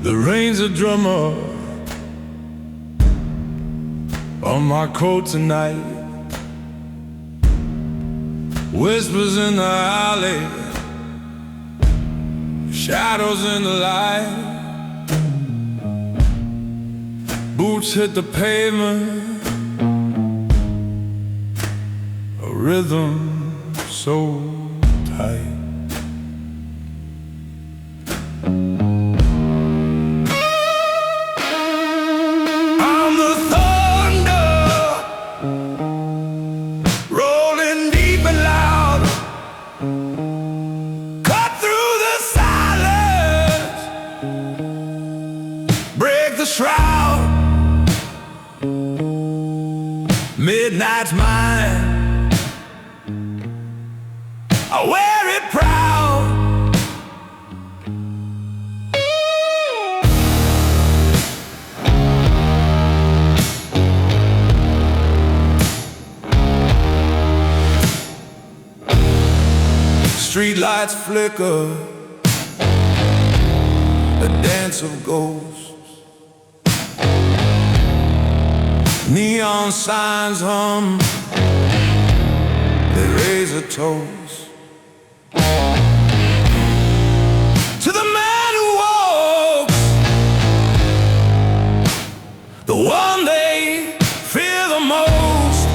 The rain's a drummer on my coat tonight. Whispers in the alley, shadows in the light. Boots hit the pavement, a rhythm so tight. Shroud, midnight's mine, I wear it proud. Street lights flicker, a dance of ghosts. Neon signs hum, they raise a toast to the man who walks, the one they fear the most.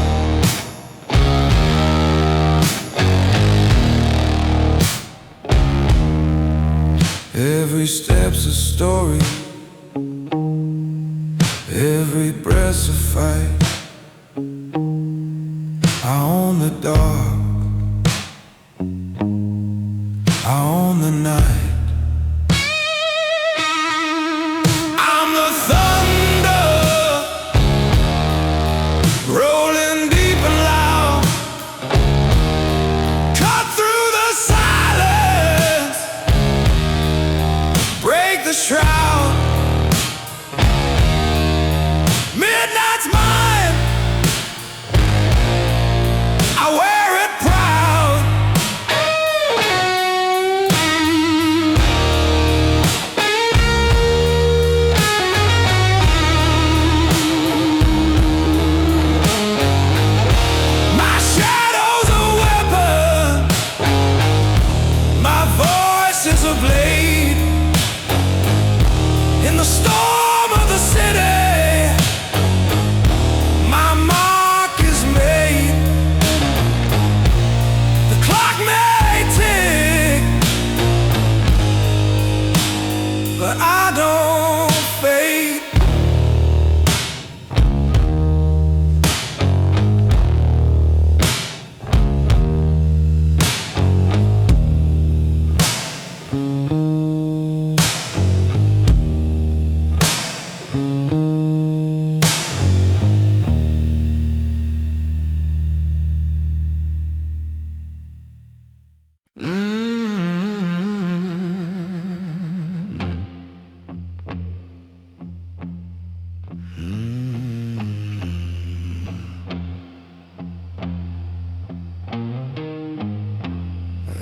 Every step's a story, every breath's a fight. I own the dark, I own the night. I'm the thunder, rolling deep and loud. Cut through the silence, break the shroud. Midnight's mine, I wear it proud. My shadow's a weapon, my voice is a blade. In the storm of the city, but I don't fade.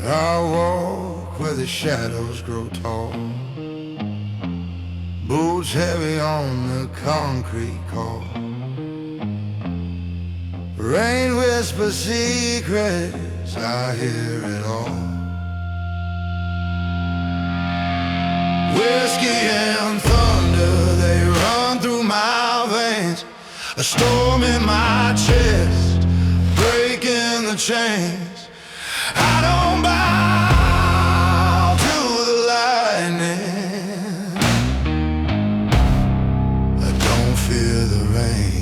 I walk where the shadows grow tall, boots heavy on the concrete call. Rain whispers secrets, I hear it all. Whiskey and thunder, they run through my veins. A storm in my chest, breaking the chains. I don't bow to the lightning, I don't fear the rain.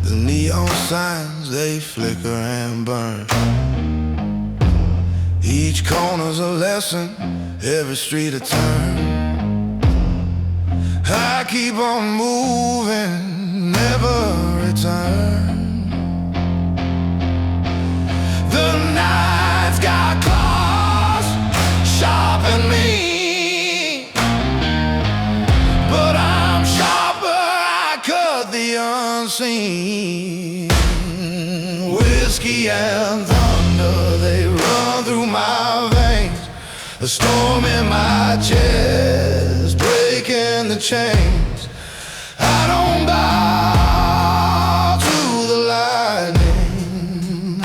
The neon signs, they flicker and burn. Each corner's a lesson, every street a turn. I keep on moving, never return. The night's got claws, sharpen me. a storm in my chest, breaking the chains. I don't bow to the lightning,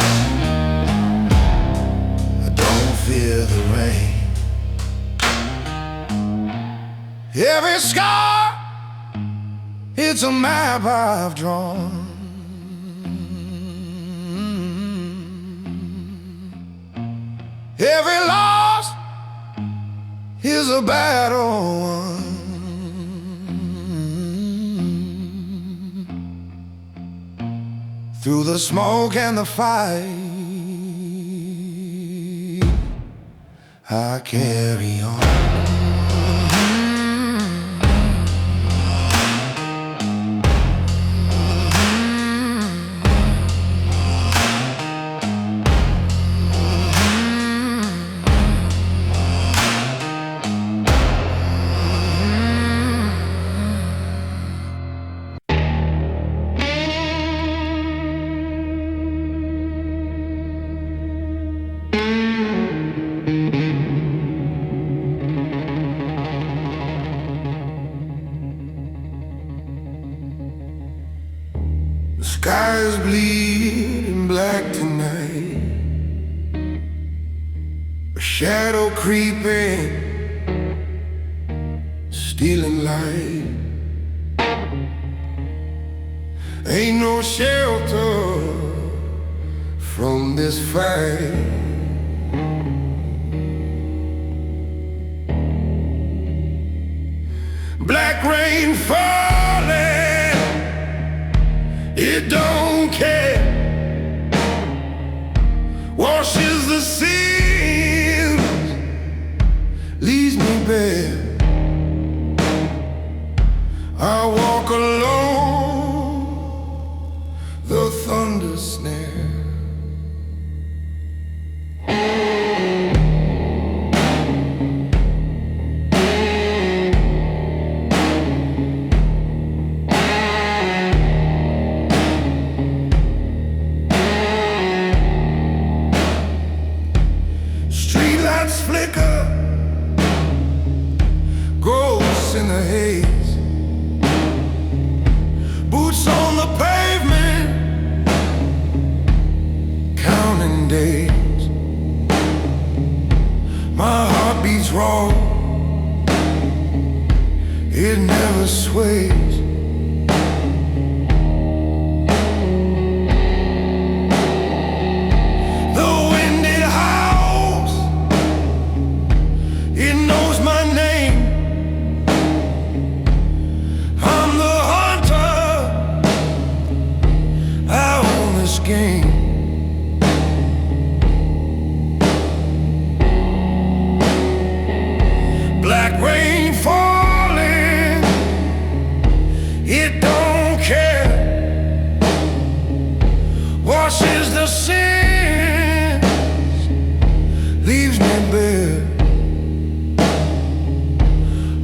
I don't fear the rain. Every scar, it's a map I've drawn. Every loss is a battle won. Through the smoke and the fight, I carry on. The sky is bleeding black tonight, a shadow creeping, stealing light. Ain't no shelter from this fight. Black rain falling, it don't care, washes the sins, leaves me bare. I walk alone, the thunder snare. Streetlights flicker, ghosts in the haze, boots on the pavement, counting days. My heart beats raw, it never sways. The wind it howls, it knows my name. I'm the hunter, I own this game. Black rain falling, it don't care, washes the sins, leaves me bare.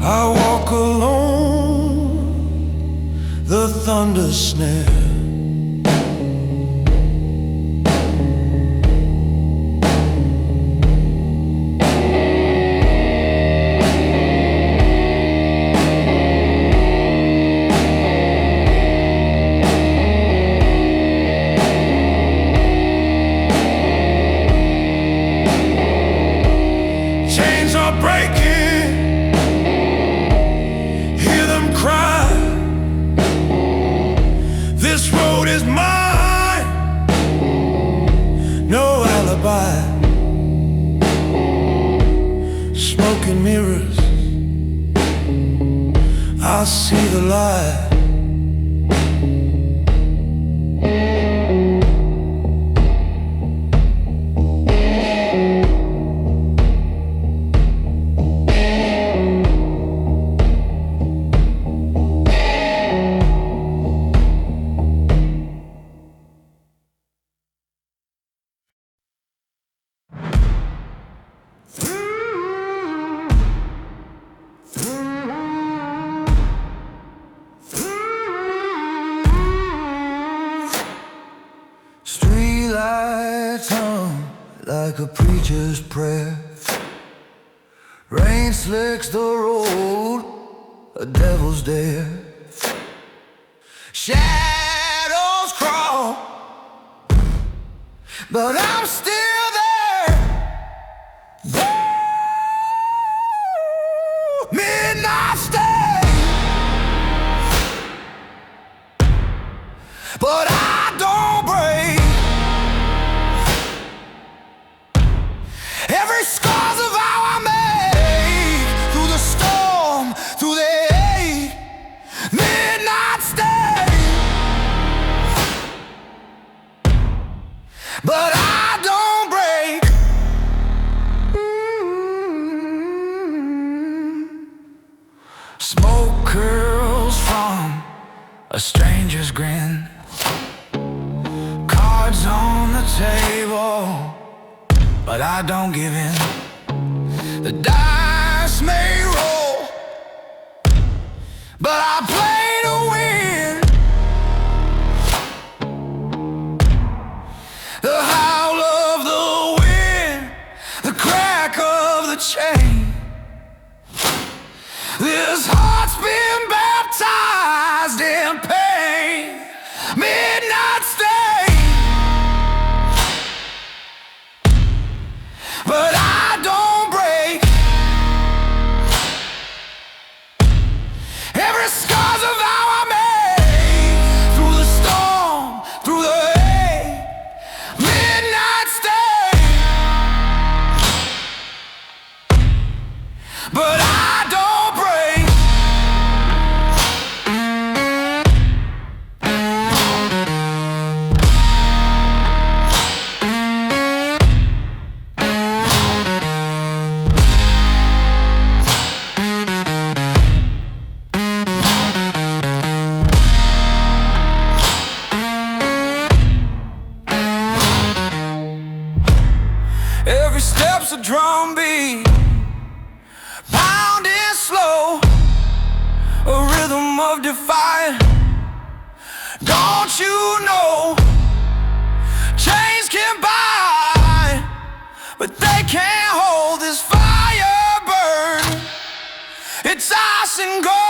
I walk alone, the thunder snare. Chains are breaking, hear them cry. This road is mine, no alibi. Smoke and mirrors, I see the light. Streetlights on like a preacher's prayer. Rain slicks the road, a devil's dare. Shadows crawl, but I'm still there. Midnight stay, but I don't break. Every scar's of how I make through the storm, through the hate. Midnight stay, but I don't break. Smoke curls from a stranger's grin. Cards on the table, but I don't give in. The dice may roll, but I play to win. The howl of the wind, the crack of the chain. This heart's been baptized in pain. Midnight stay, but I don't break. Every scar's of how I make through the storm, through the hate. Midnight stay, but I don't break. Every step's a drum beat, pounding slow, a rhythm of defiance. Don't you know, chains can bind, but they can't hold this fire burn. It's ice and gold.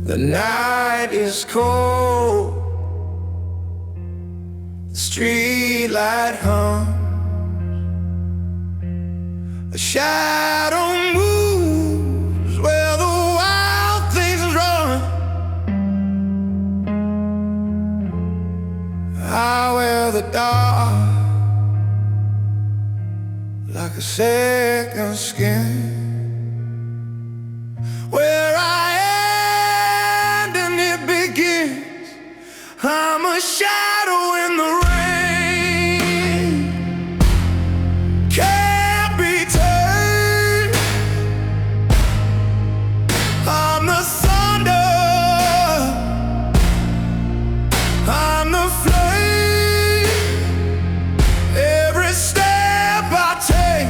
The night is cold, the street light hums, a shadow moves where the wild things run. I wear the dark like a second skin. Where I end and it begins, I'm a shadow in the rain. Can't be turned. I'm the thunder, I'm the flame. Every step I take,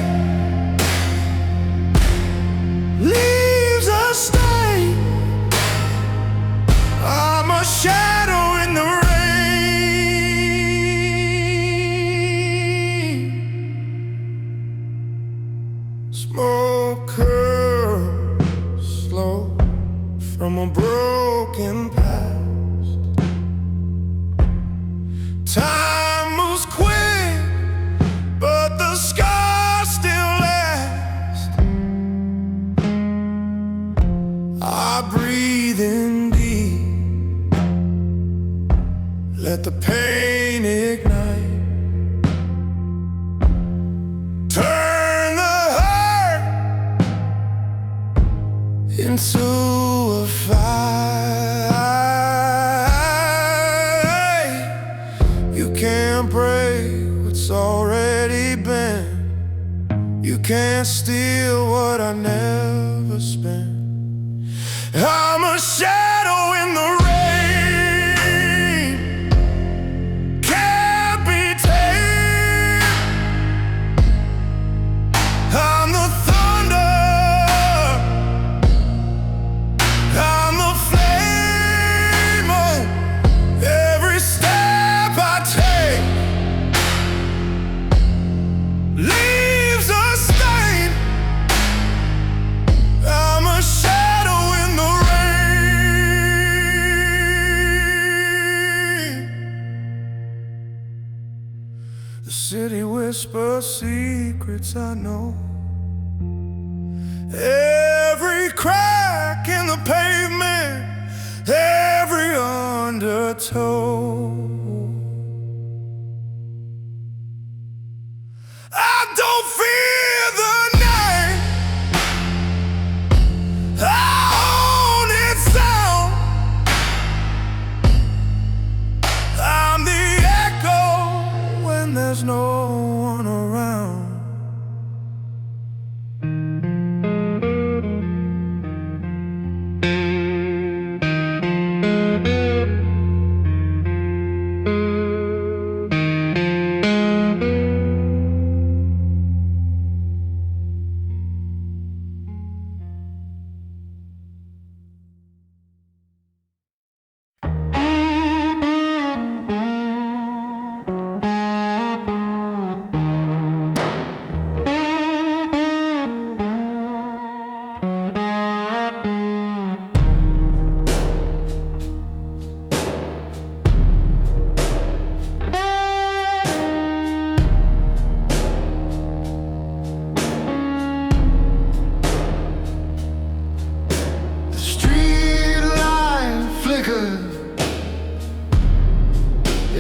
can't break what's already been. You can't steal what I never spent. I'm a shadow in the rain, can't be tamed. I'm the thunder, I'm the flame. Oh, every step I take leaves a stain. I'm a shadow in the rain. The city whispers secrets I know. Every crack in the pavement, every undertow. I don't fear the night, I own its sound. I'm the echo when there's no one around.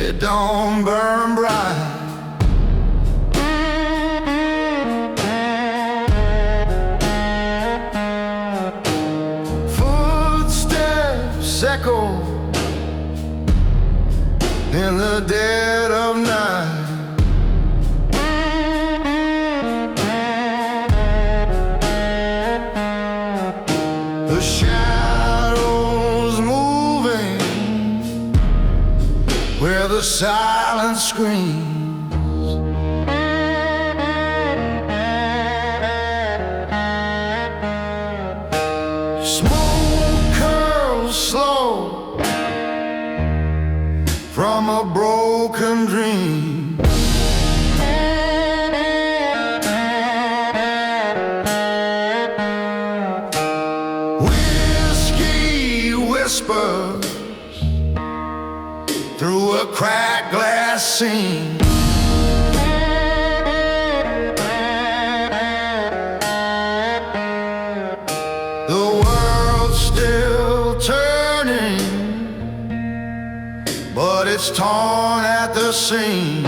It don't burn bright. Footsteps echo in the dead of night. The shadows moving where the silence screams. Smoke curls slow from a broken dream. Whiskey whispers through a cracked glass scene. The world's still turning, but it's torn at the seams.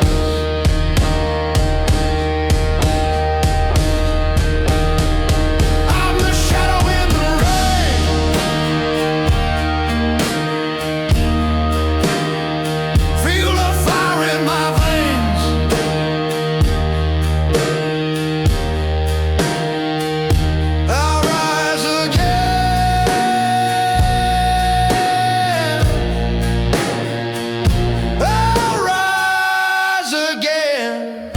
I'm the shadow in the rain. Feel the fire in my veins. I'll rise again. I'll rise again.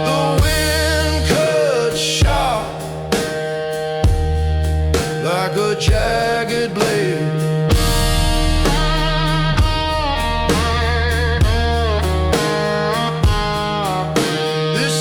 The wind cuts sharp like a jagged blade. This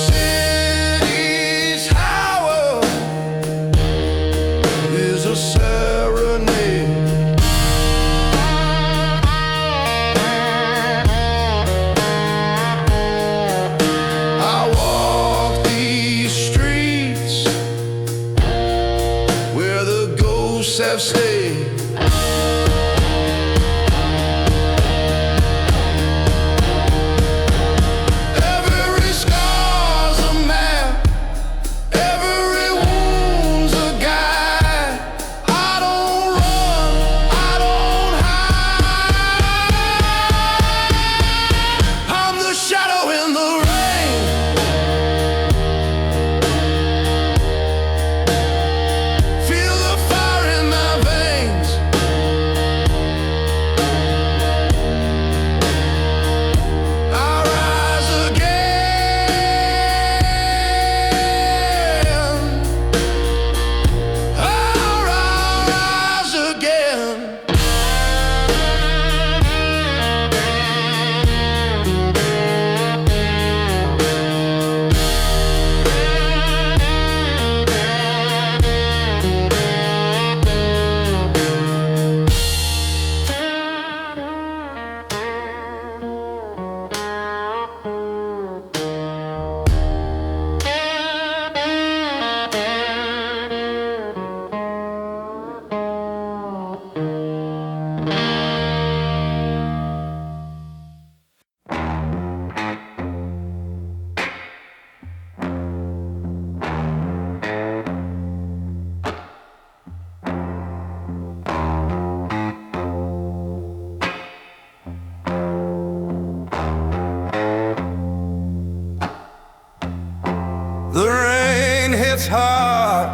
The rain hits hard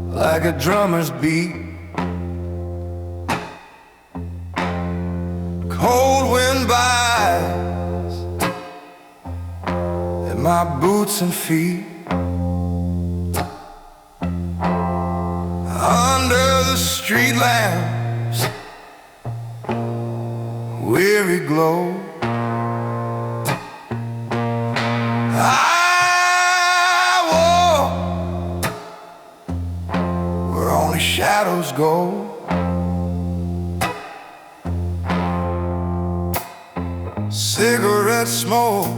like a drummer's beat. Cold wind bites at my boots and feet. Under the street lamps, weary glow. I walk where only shadows go. Cigarette smoke,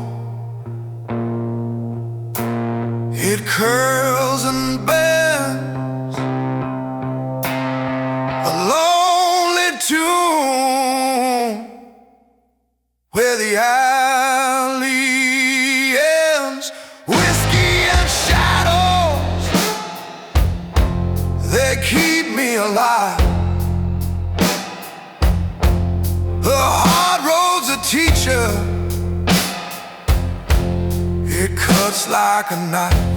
it curls and bends, a lonely tune where the alley ends. Whiskey and shadows, they keep me alive. The hard road's a teacher, it cuts like a knife.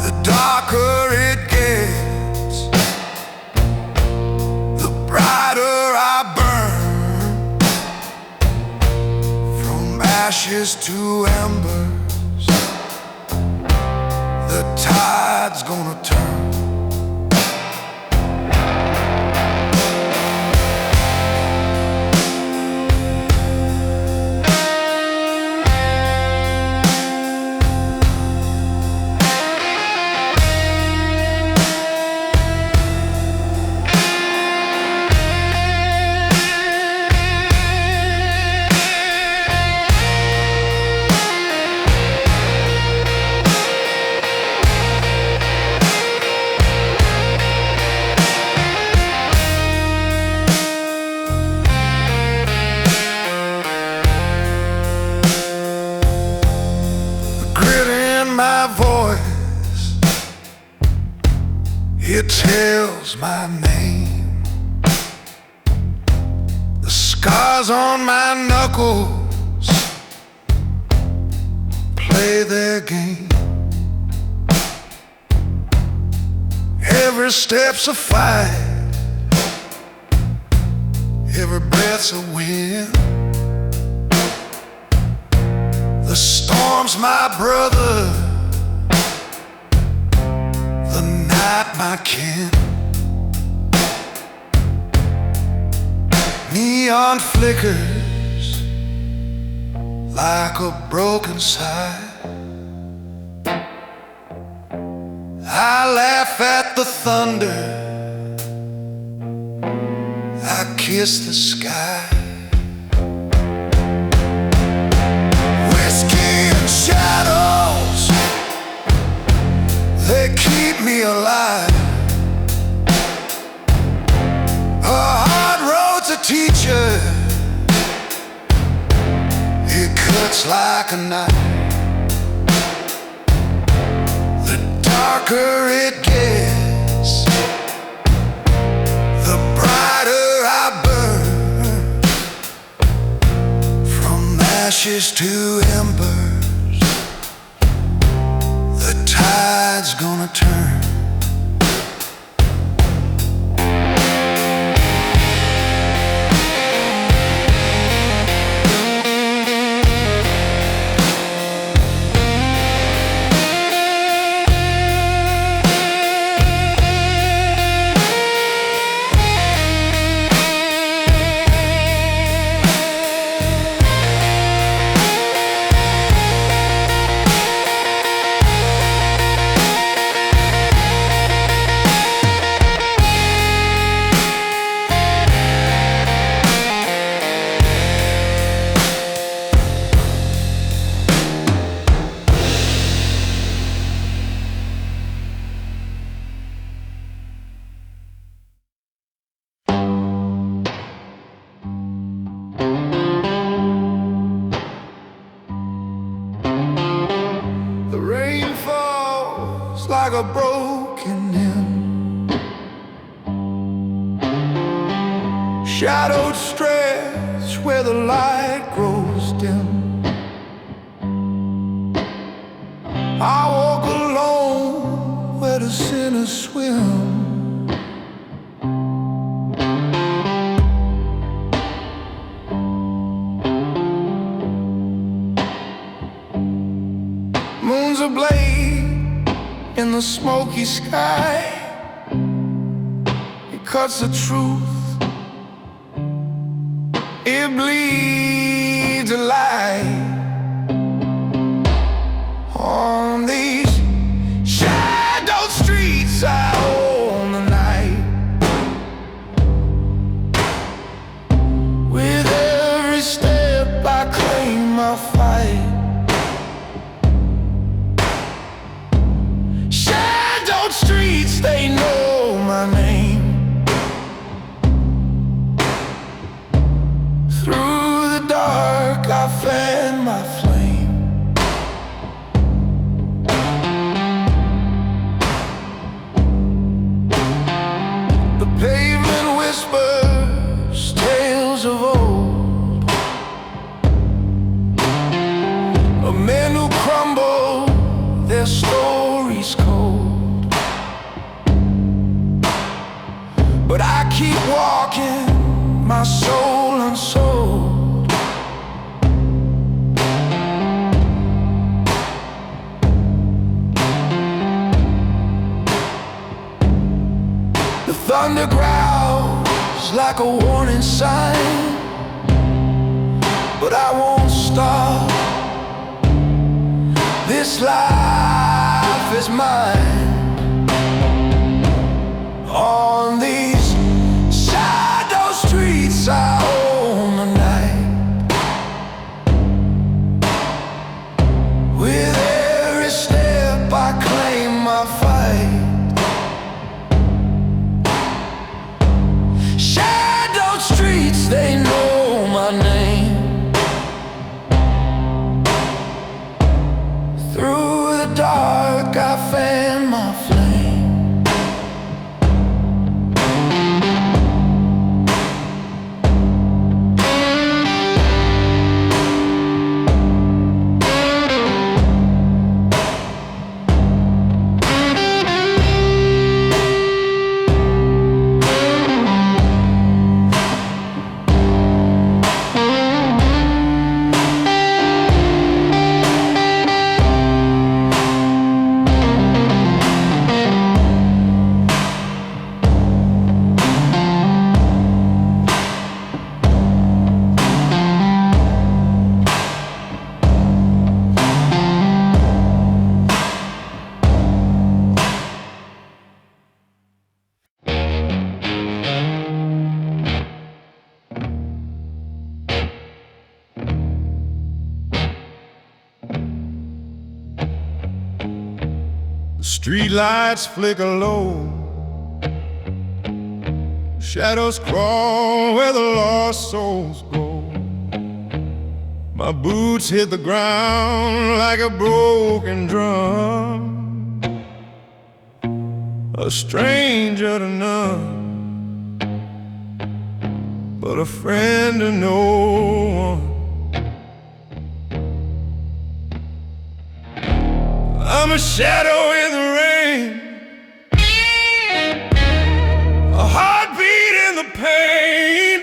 The darker it gets, the brighter I burn. From ashes to embers, the tide's gonna turn. My voice, it tells my name. The scars on my knuckles play their game. Every step's a fight, every breath's a win. The storm's my brother, the night my kin. Neon flickers like a broken sigh. I laugh at the thunder, I kiss the sky. Shadows, they keep me alive. A hard road's a teacher, it cuts like a knife. The darker it gets, the brighter I burn. From ashes to embers, tide's gonna turn. Like a broken hymn, shadowed stretch where the light grows dim. razor blade in the smoky sky. It cuts the truth, it bleeds a lie. On these shadowed streets I own the night. With every step I claim my fight. Shadowed streets, they know my name. Through the dark I fan my flame. The pavement whispers tales of old, of men who crumble, their stories cold. But I keep walking, my soul unsold. The thunder growls like a warning sign, but I won't stop. This life is mine. On these shadow streets I own the night. With every step I claim my fight. Shadowed streets, they know my name. Through the dark I fan my flame. Street lights flicker low, shadows crawl where the lost souls go. My boots hit the ground like a broken drum. A stranger to none, but a friend to no one. I'm a shadow in the rain, a heartbeat in the pain.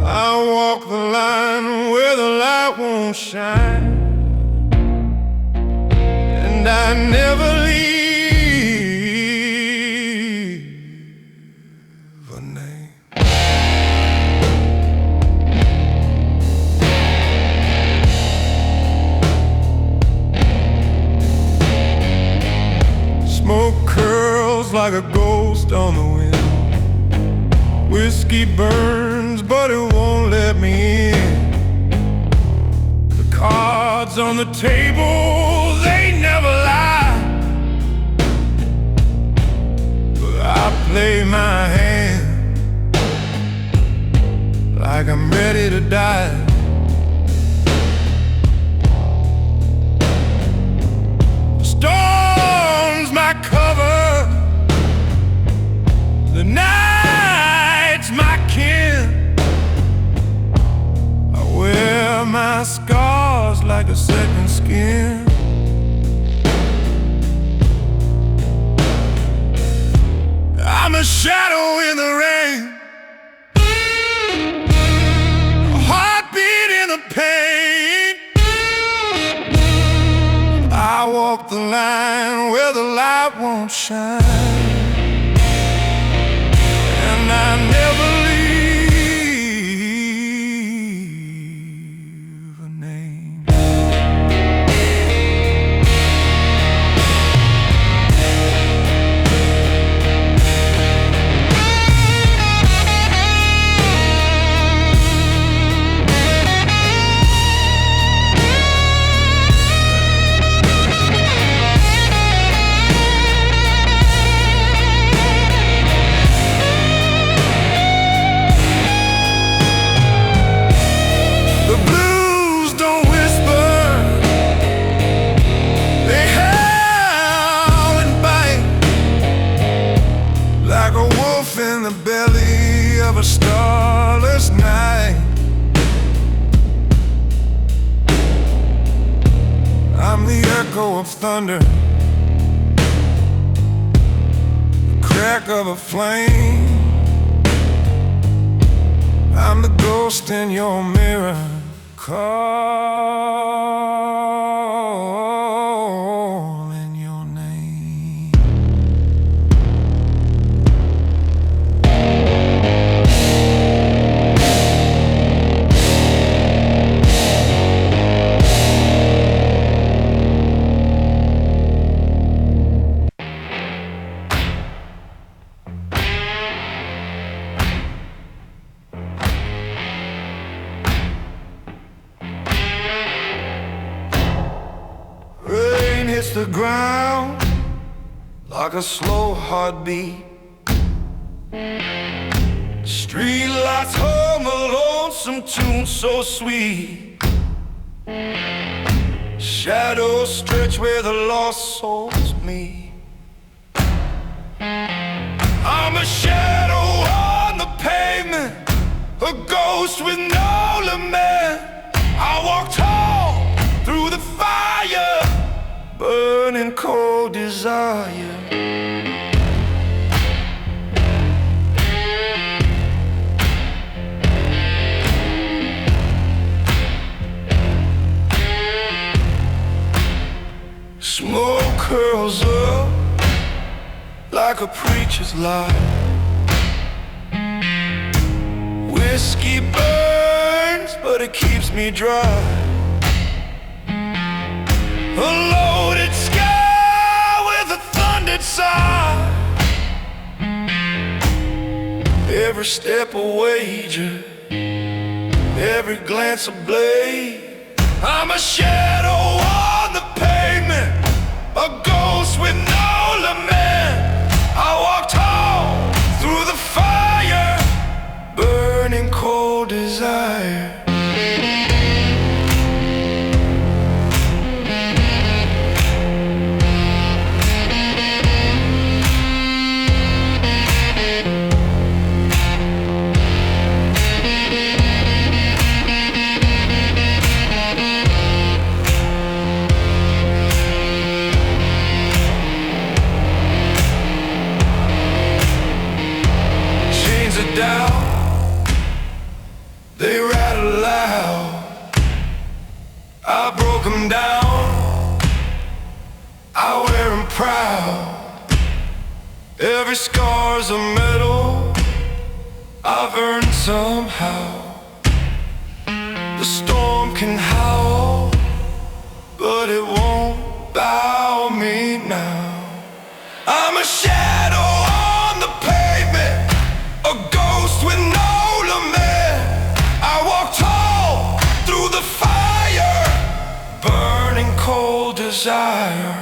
I walk the line where the light won't shine, and I never leave a name. Smoke curls like a ghost on the wind. Whiskey burns, but it won't let me in. The cards on the table, they never lie, but I play my hand like I'm ready to die. Storm's my cover, the night's my kin. I wear my scars like a second skin. I'm a shadow in the rain, a heartbeat in the pain. walk the line where the light won't shine, and I never leave a name. In the belly of a starless night, I'm the echo of thunder, the crack of a flame. I'm the ghost in your mirror, calling your name. Hits the ground like a slow heartbeat. Street lights hum a lonesome tune so sweet. Shadows stretch where the lost souls meet. I'm a shadow on the pavement, a ghost with no lament. I walk tall through the fire, burning cold desire. Smoke curls up like a preacher's lie. Whiskey burns, but it keeps me dry. A loaded sky with a thundered sigh. Every step a wager, every glance a blade. I'm a shadow on the pavement, a ghost with no lament. I walk tall through the fire, burning cold desire. Down, they rattle loud. I broke them down, I wear them proud. Every scar's a medal I've earned somehow. The storm can howl, but it won't bow me now. I'm a shadow on the pavement, a ghost with no lament. I walk tall through the fire, burning cold desire.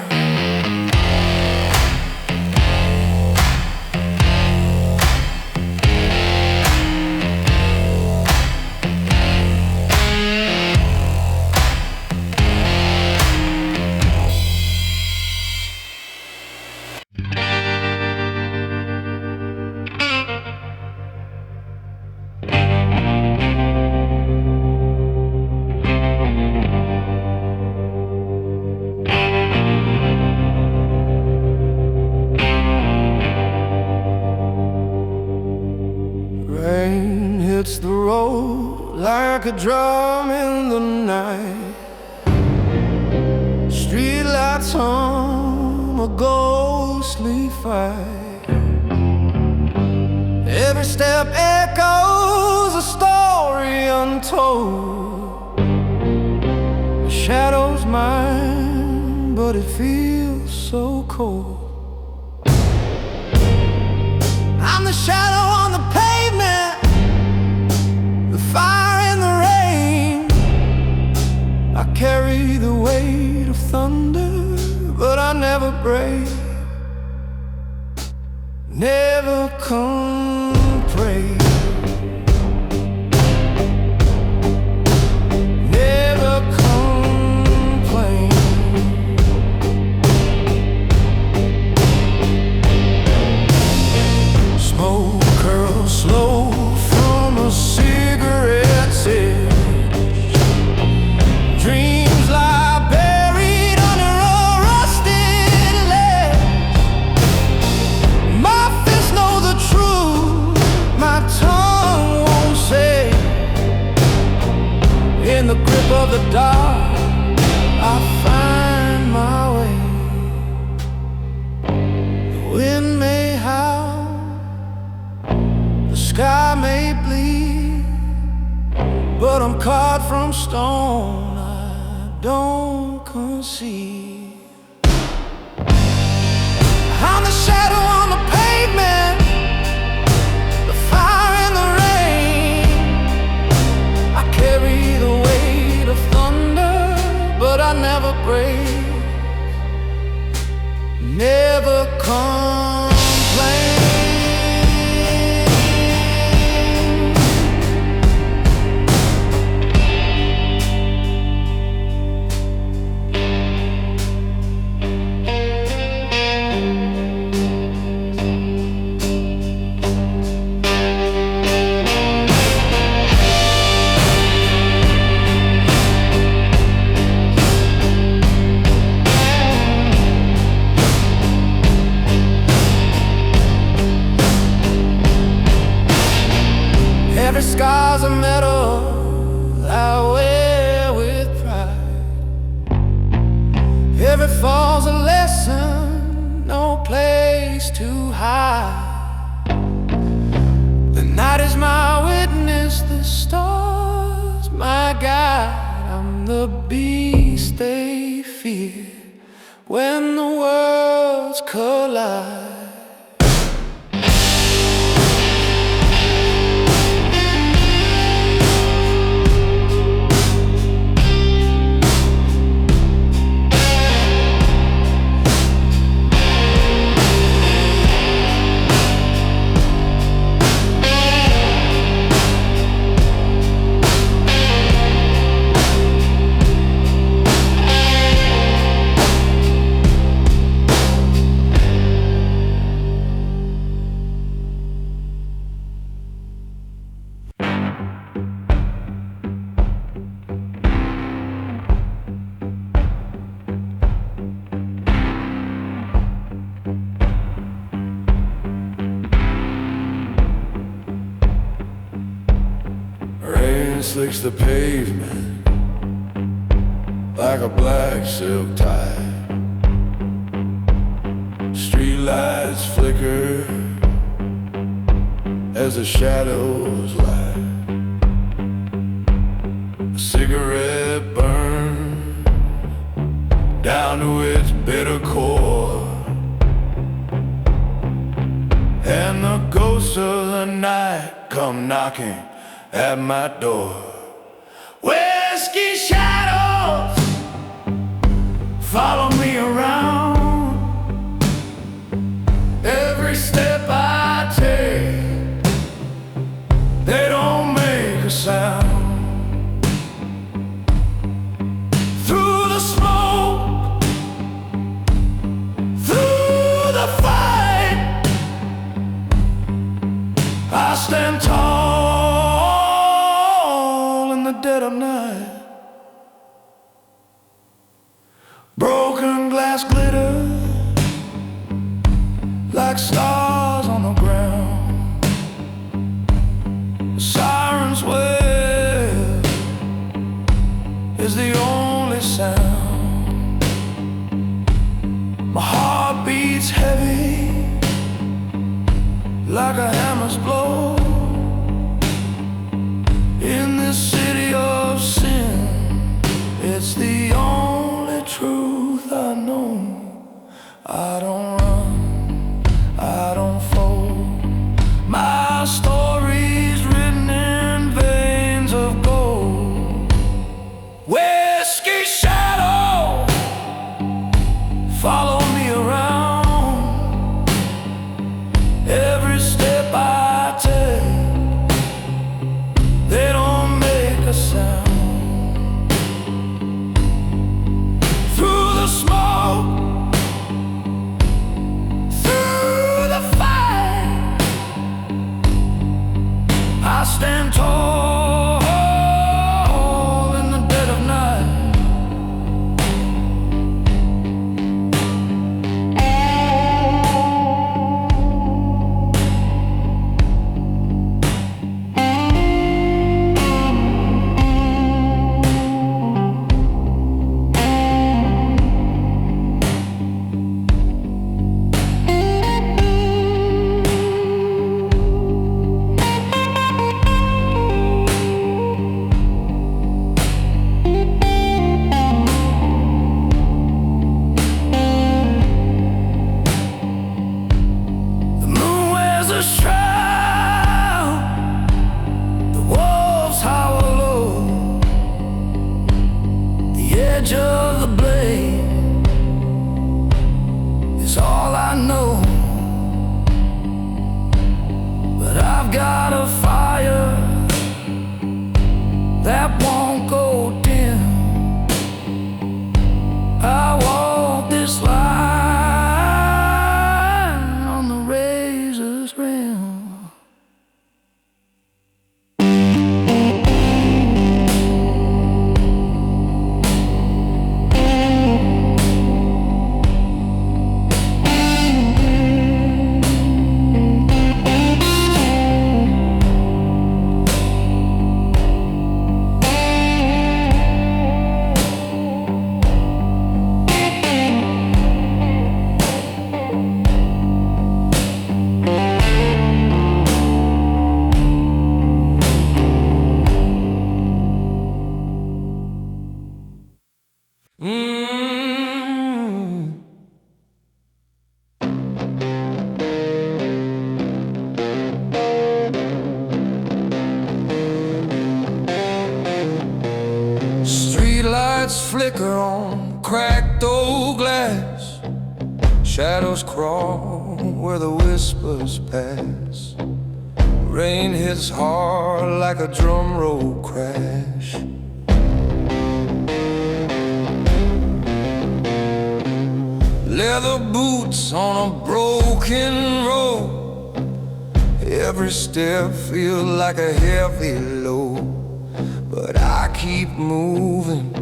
Rain hits the road like a drum in the night. Streetlights hum a ghostly fight. Every step echoes a story untold. The shadow's mine, but it feels so cold. I'm the shadow on the pavement, the fire in the rain. I carry the weight of thunder, but I never break. Never complain. Never complain. Smoke curls slow from a cigarette's edge. Dreams lie buried under a rusted ledge. My fists know the truth, my tongue won't say. In the grip of the dark, I find my way. The wind may howl, the sky may bleed, but I'm carved from stone, I don't concede. I'm the shadow on the pavement, the fire in the rain. I carry the weight of thunder, but I never break. Never complain. Every scar's a medal I wear with pride. Every fall's a lesson, no place to hide. The night is my witness, the stars my guide. I'm the beast they fear when the worlds collide. Rain slicks the pavement like a black silk tie. Streetlights flicker as the shadows lie. A cigarette burns down to its bitter core, and the ghosts of the night come knocking at my door. Whiskey shadows follow me around. Every step I take, they don't make a sound. Through the smoke, through the fight, I stand tall in the dead of night. Broken glass glitter like stars on the ground. The siren's wail is the only sound. like a hammer's blow. In this city of sin, it's the only truth I know. I don't run, I don't fold. My story's written in veins of gold. Whiskey shadow, follow me around. Every step I take, they don't make a sound. Through the smoke, through the fire, I stand tall in the dead of night. The wolves howl low. The edge of the blade is all I know. But I've got a fire that won't go dim. I walk this line on the razor's rim. Streetlights flicker on cracked old glass. Shadows crawl where the whispers pass. Rain hits hard like a drum roll crash. Leather boots on a broken road. Every step feels like a heavy load. But I keep moving,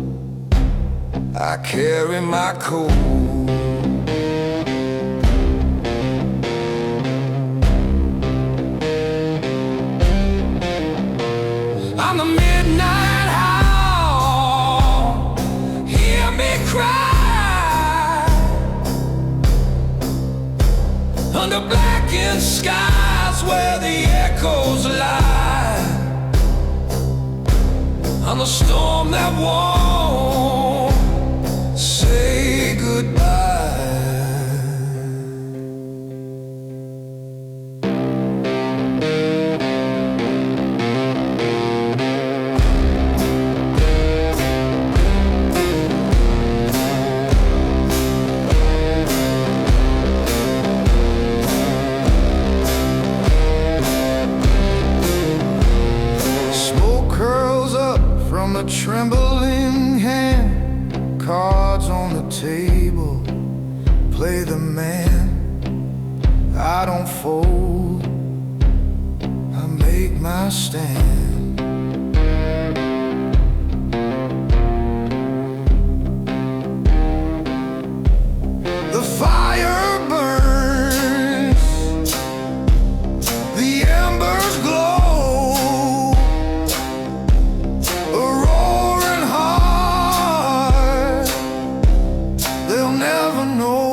I carry my cold. I'm the midnight howl, hear me cry. Under blackened skies where the echoes lie. I'm the storm that won't say goodbye. Smoke curls up from a trembling hand. Cards on the table, play the man. I don't fold, I make my stand. The fire burns, the embers glow. A roaring heart, they'll never know.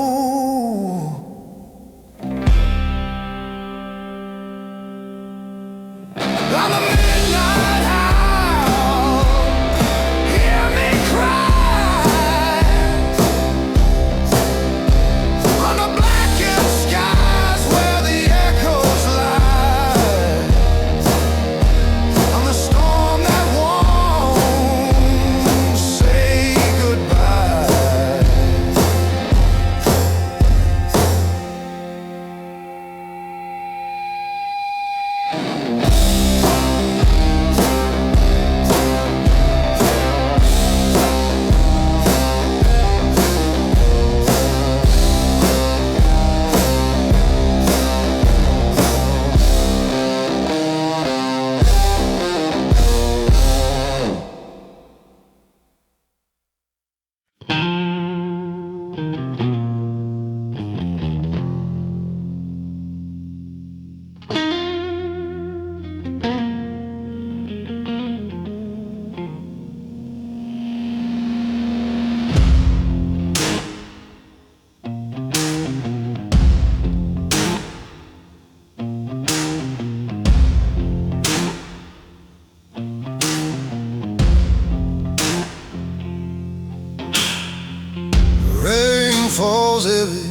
falls heavy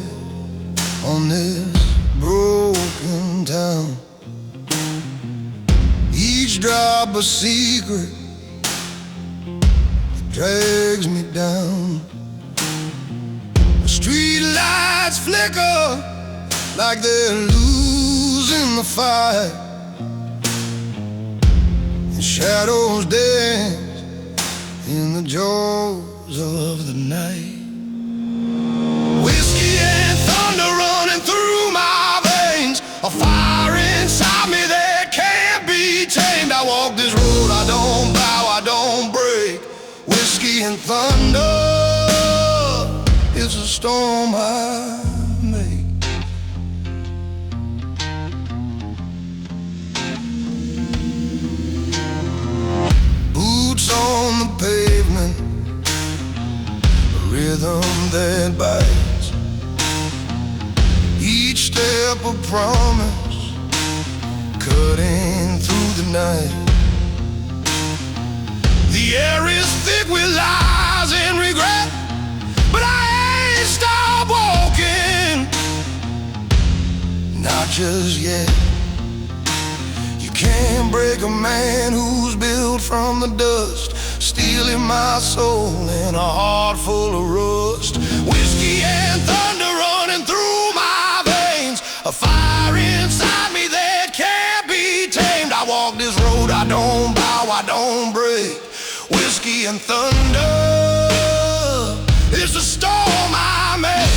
on this broken town. Each drop a secret that drags me down. The street lights flicker like they're losing the fight, and shadows dance in the jaws of the night. Whiskey and thunder running through my veins, a fire inside me that can't be tamed. I walk this road, I don't bow, I don't break. Whiskey and thunder, it's a storm I make. Boots on the pavement, a rhythm that bites. Each step a promise, cutting through the night. The air is thick with lies and regret, but I ain't stopped walking, not just yet. You can't break a man who's built from the dust, stealing my soul in a heart full of rust. Whiskey and thunder running through my veins, a fire inside me that can't be tamed. I walk this road, I don't bow, I don't break. Whiskey and thunder, it's a storm I make.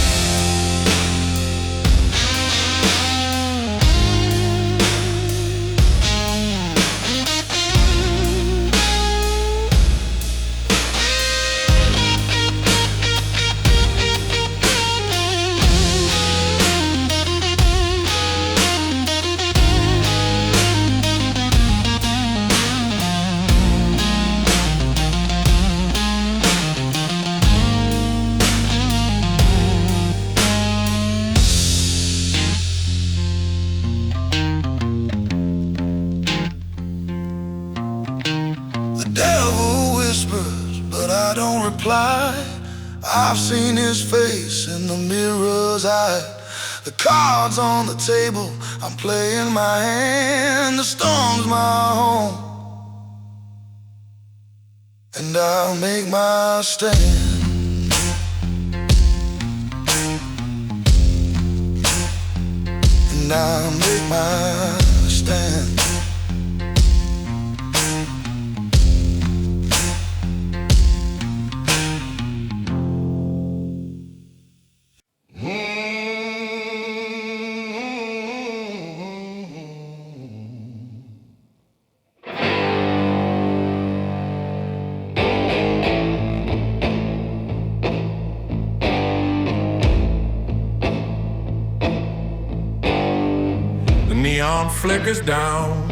I don't reply. I've seen his face in the mirror's eye. The cards on the table, I'm playing my hand. The storm's my home, and I'll make my stand. And I'll make my stand. Neon flickers down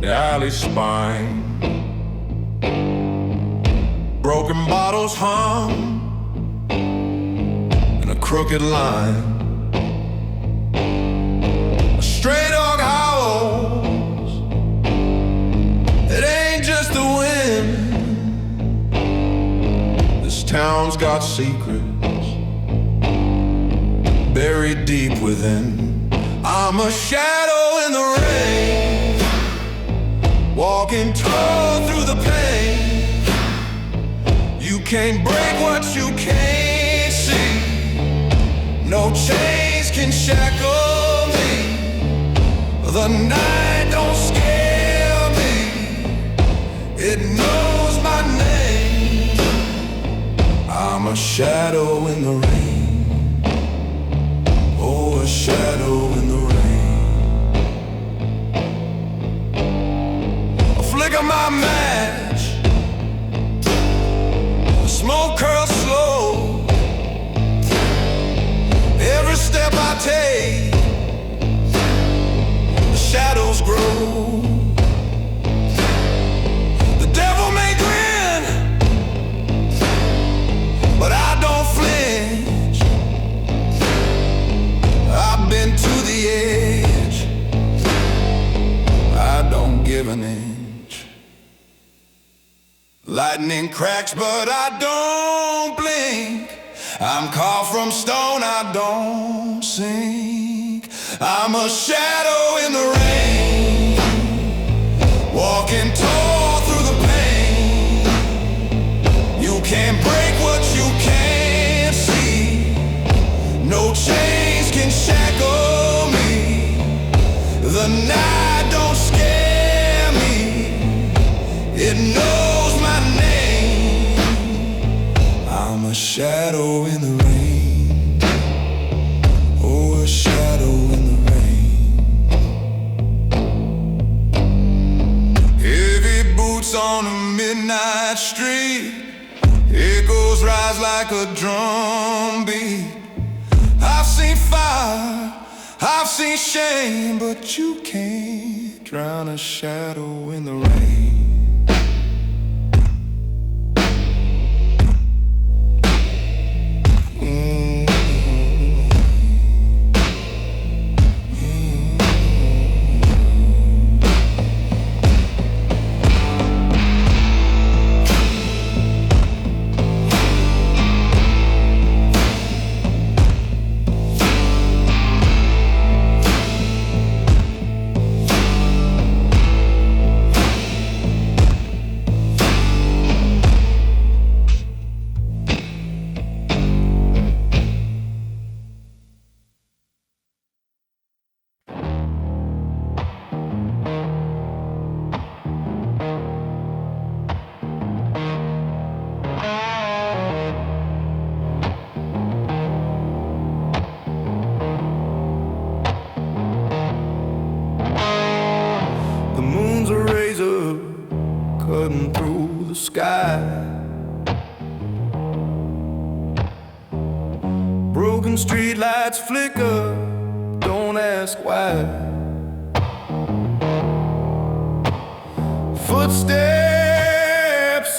the alley's spine. Broken bottles hung in a crooked line. A stray dog howls, it ain't just the wind. This town's got secrets buried deep within. I'm a shadow in the rain, walking tall through the pain. You can't break what you can't see. No chains can shackle me. The night don't scare me, it knows my name. I'm a shadow in the rain. Oh, a shadow in the rain. I flicker my match, the smoke curls slow. Every step I take, the shadows grow. The devil may grin, but I don't flinch. I've been to the edge, I don't give an inch. Lightning cracks, but I don't blink. I'm carved from stone, I don't sink. I'm a shadow in the rain, walking tall through the pain. You can't break what you can't see. No chains can shackle me. The night don't scare me. It knows my name. I'm a shadow in the rain. Oh, a shadow in the rain. Heavy boots on a midnight street. Echoes rise like a drum beat. I've seen fire, I've seen shame, but you can't drown a shadow in the rain. Cutting through the sky. Broken streetlights flicker, don't ask why. Footsteps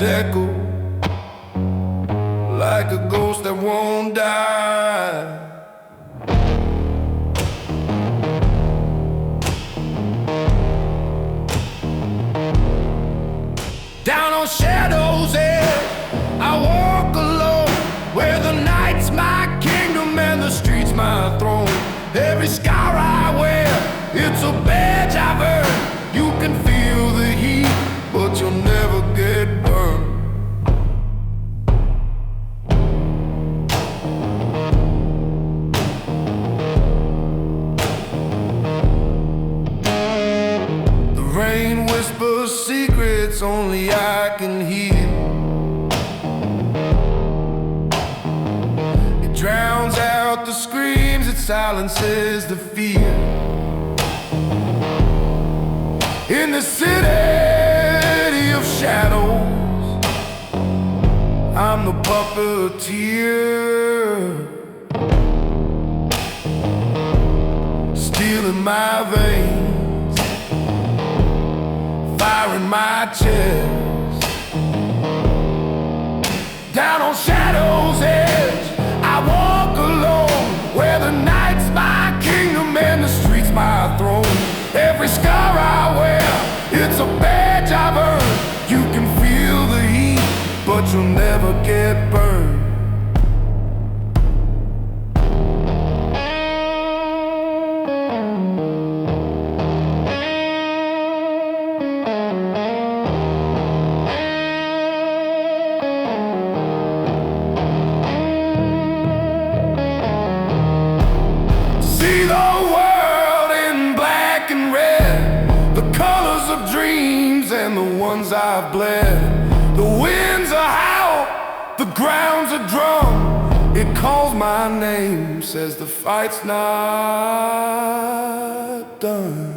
echo like a ghost that won't die. Down on Shadow's edge, I walk alone, where the night's my kingdom and the street's my throne. Every scar I wear, it's a badge I've earned. You can feel the heat, but you'll never get burned. The rain whispers secrets only I can hear. It drowns out the screams, it silences the fear. In the city of shadows, I'm the puppeteer, steel in my veins, fire in my chest. Down on Shadow's edge, I walk alone, where the night's my kingdom and the street's my throne. Every scar I wear, it's a badge I've earned. You can feel the heat, but you'll never get burned. See the world in black and red, the colors of dreams and the ones I've bled. The winds are howl, the ground's a drum. It calls my name, says the fight's not done.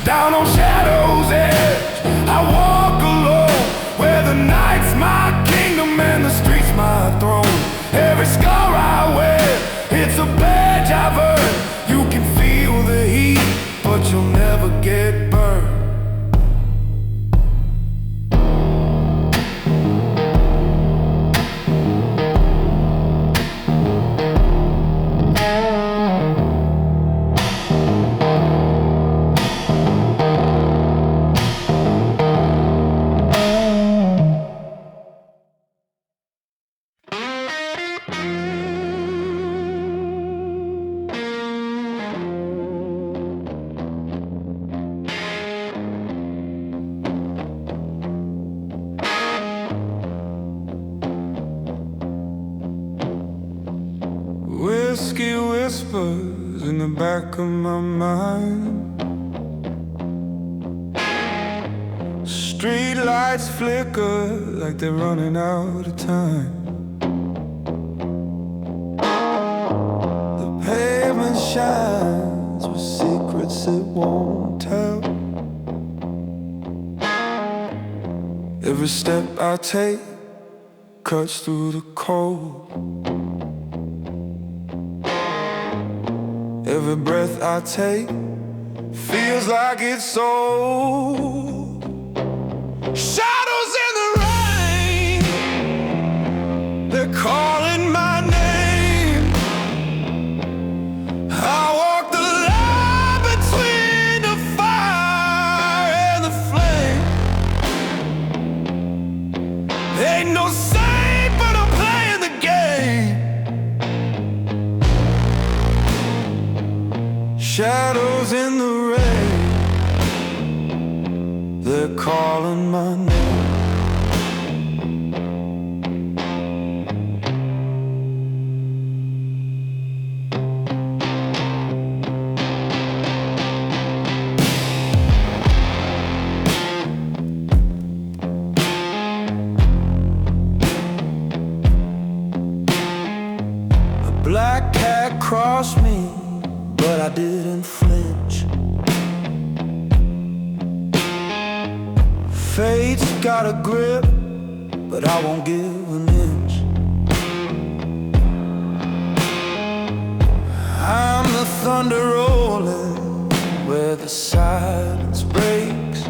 Down on Shadow's edge, I walk alone, where the night's my kingdom and the street's my throne. Every scar I wear, it's a badge I've earned. You can feel the heat, whispers in the back of my mind. Street lights flicker like they're running out of time. The pavement shines with secrets it won't tell. Every step I take cuts through the cold. Every breath I take feels like it's sold. Shadows in the rain, they're calling my name. I walk the line between the fire and the flame. Ain't no saint, but I'm playing the game. Shadows in the rain, they're calling my name. A black cat crossed me, but I didn't flinch. Fate's got a grip, but I won't give an inch. I'm the thunder rolling where the silence breaks.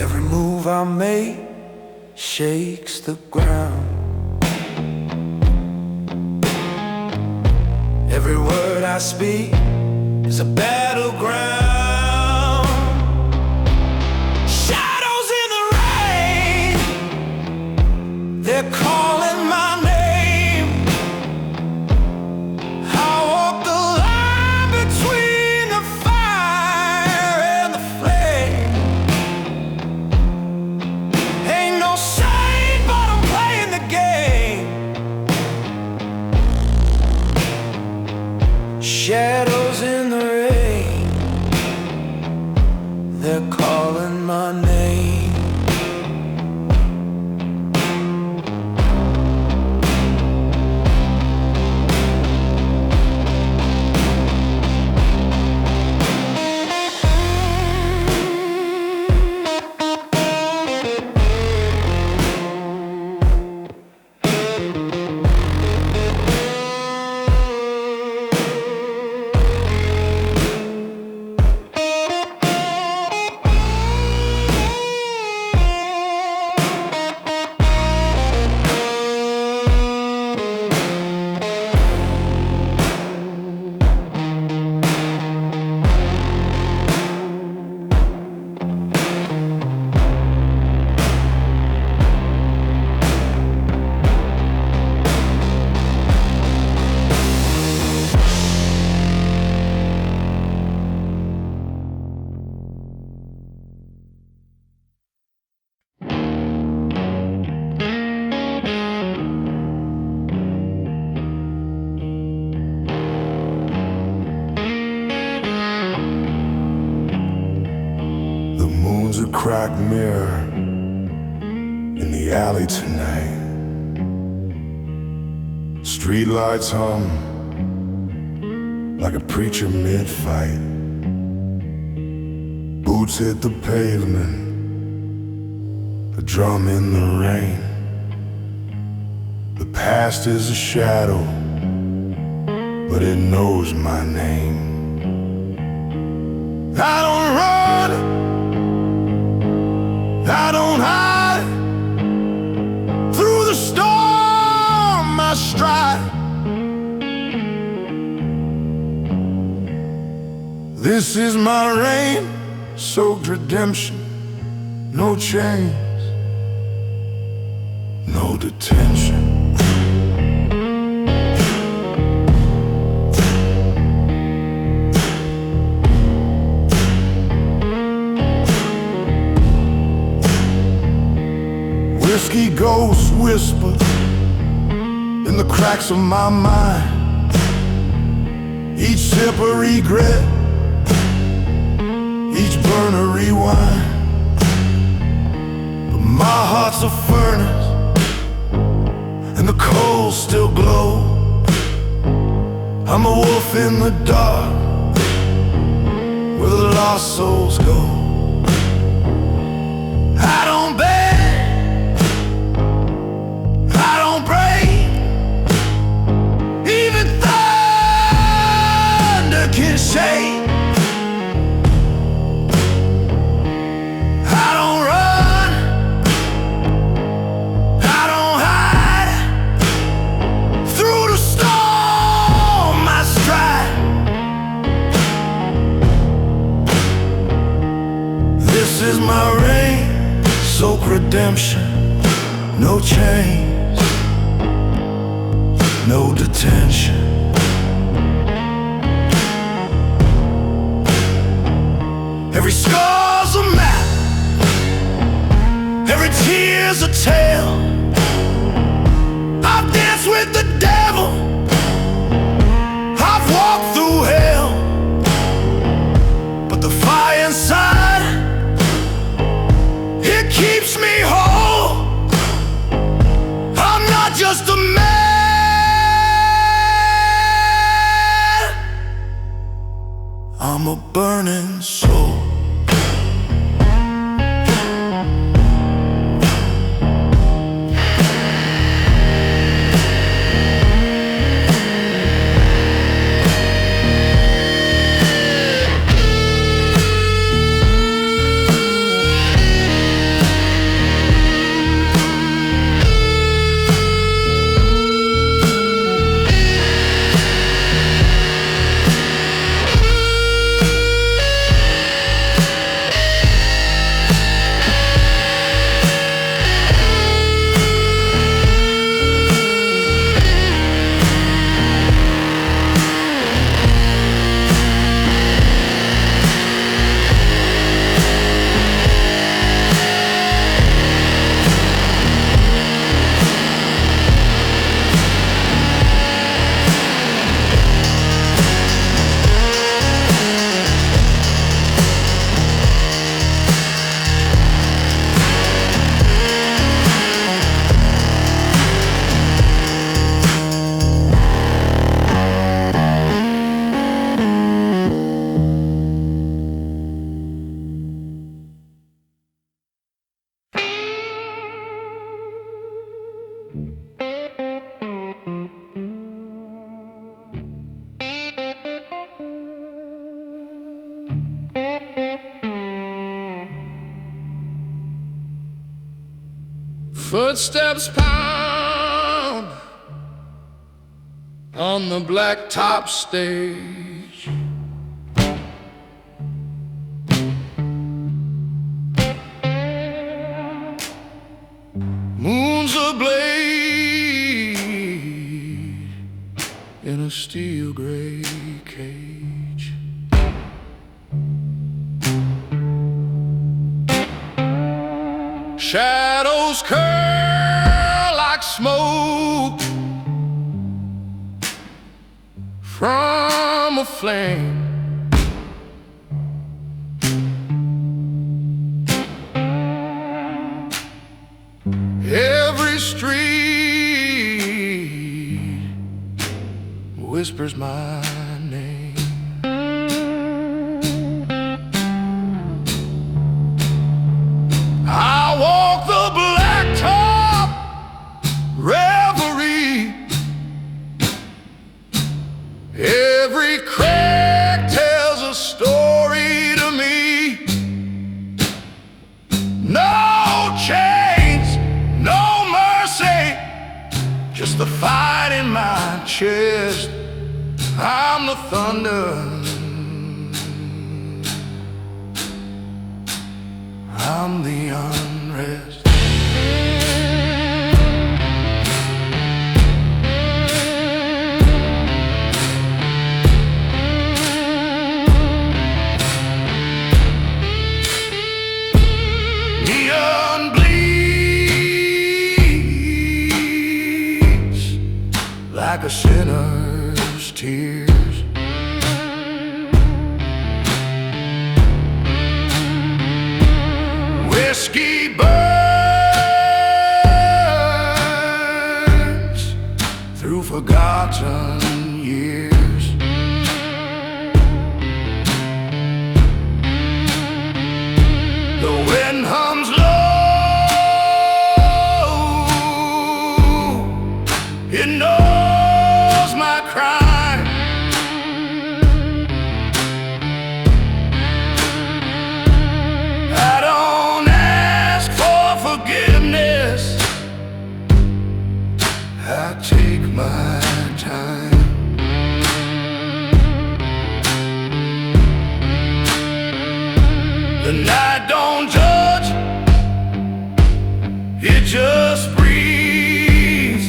Every move I make shakes the ground. Every word I speak is a battleground. They're calling my name. I walk the line between the fire and the flame. Ain't no saint, but I'm playing the game. Shadows in the rain, they're calling my name. A cracked mirror in the alley tonight. Streetlights hum like a preacher mid-fight. Boots hit the pavement, a drum in the rain. The past is a shadow, but it knows my name. I don't run, I don't hide. Through the storm I stride. This is my rain-soaked redemption. No chains, no detention. Whiskey ghosts whisper in the cracks of my mind. Each sip a regret, each burn a rewind. But my heart's a furnace, and the coals still glow. I'm a wolf in the dark, where the lost souls go. I don't beg, I don't pray. Even thunder can shake. I don't run, I don't hide. Through the storm I stride. This is my rain, soak redemption. No chains, no detention. Every scar's a map, every tear's a tale. I've danced with the devil, I've walked through hell. But the fire inside, it keeps me whole. I'm not just a man, I'm a burning soul. Footsteps pound on the blacktop stage. Moon's ablaze in a steel gray cage. Shadows curl like smoke from a flame. Every street whispers my name. I walk the blacktop reverie. Every crack tells a story to me. No chains, no mercy, just the fight in my chest. I'm the thunder, I'm the unrest. Neon bleeds like a sinner's tears. Whiskey burns through forgotten years. The wind hums low, it knows my crime. I don't ask for forgiveness, I take my time. The night don't judge, it just breathes.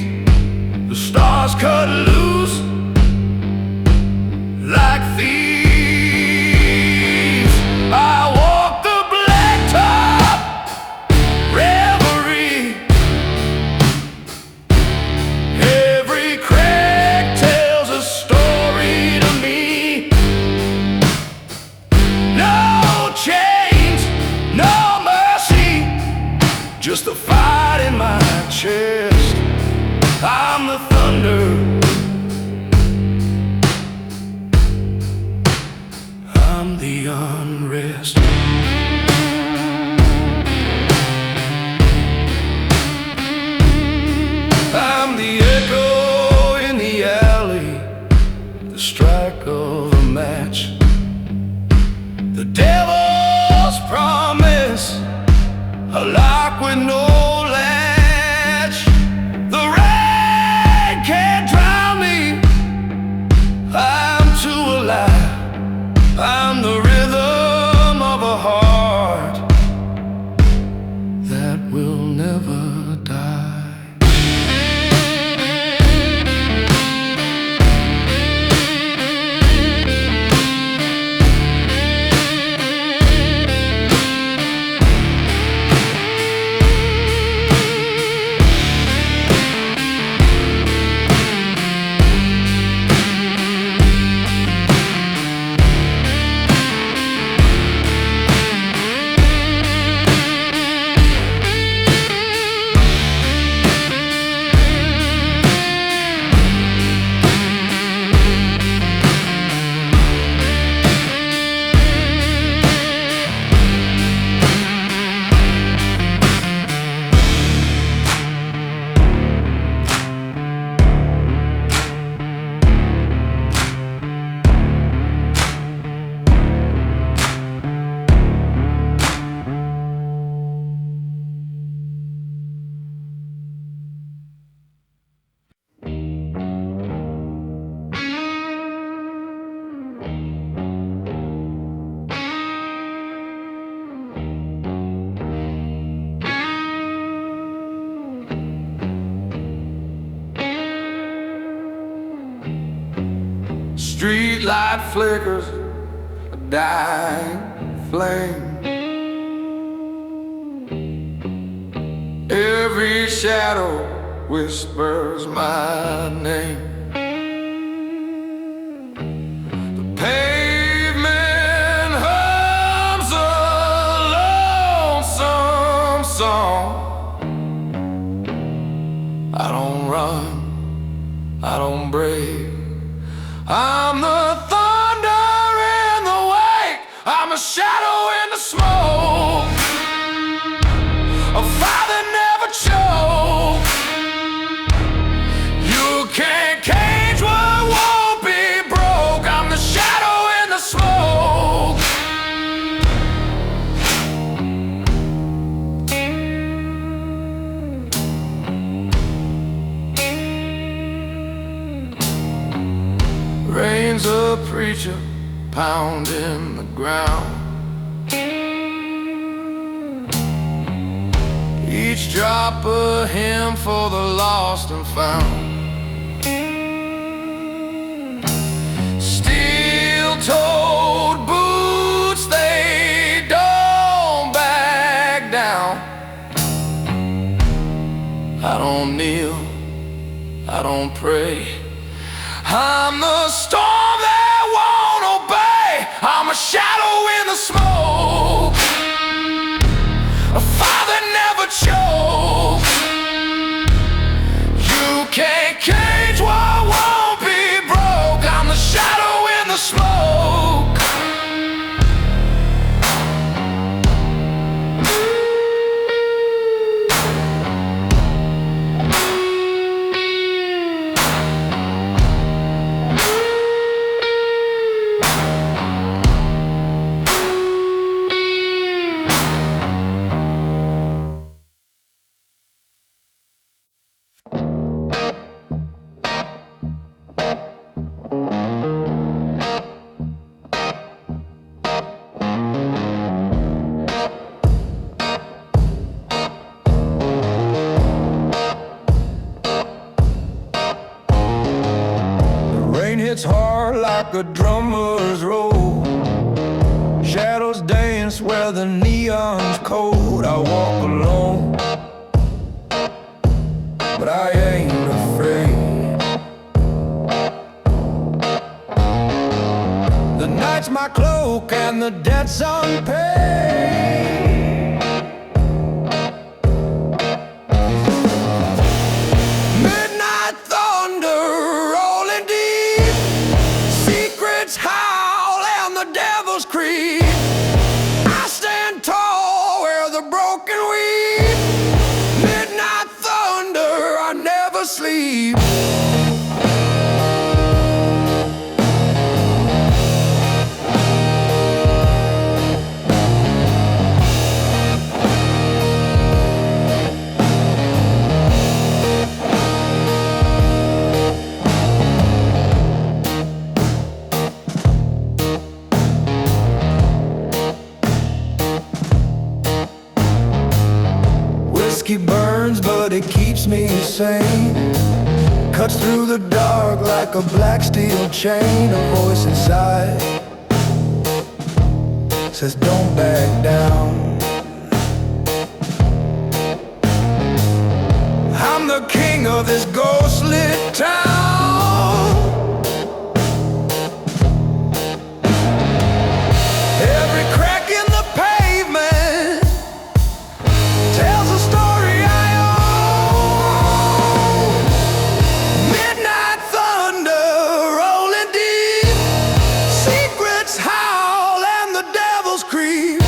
The stars cut loose like thieves. I walk the blacktop reverie. Every crack tells a story to me. No chains, no mercy, just a fight in my chest. I'm the thunder, I'm the unrest. I'm the echo in the alley, the strike of a match, the devil's promise, a lock with no latch. The rain can't drown me, I'm too alive. I'm the rhythm of a heart that will never die. Street light flickers, a dying flame. Every shadow whispers my name. The pavement hums a lonesome song. I don't run, I don't break, I'm the thunder in the wake. I'm a shadow in the smoke, a fire that never choked. You can't cage what won't be broke. I'm the shadow in the smoke. Rain's a preacher pounding the ground. Each drop a hymn for the lost and found. Steel-toed boots, they don't back down. I don't kneel, I don't pray, I'm the storm that won't obey. I'm a shadow in the smoke, a fire that never chokes. You can't cage what won't be broke. I'm the shadow in the smoke. It's hard like a drummer's roll. Shadows dance where the neon's cold. I walk alone, but I ain't afraid. The night's my cloak and the debt's unpaid. Midnight thunder rolling deep, secrets howl and the devil's creep. I stand tall where the broken weep. Midnight thunder, I never sleep. Whiskey burns, but it keeps me sane. Cuts through the dark like a black steel chain. A voice inside says don't back down. I'm the king of this ghostly town. Every crack in the pavement tells a story I own. Midnight thunder rolling deep, secrets howl and the devil's creep.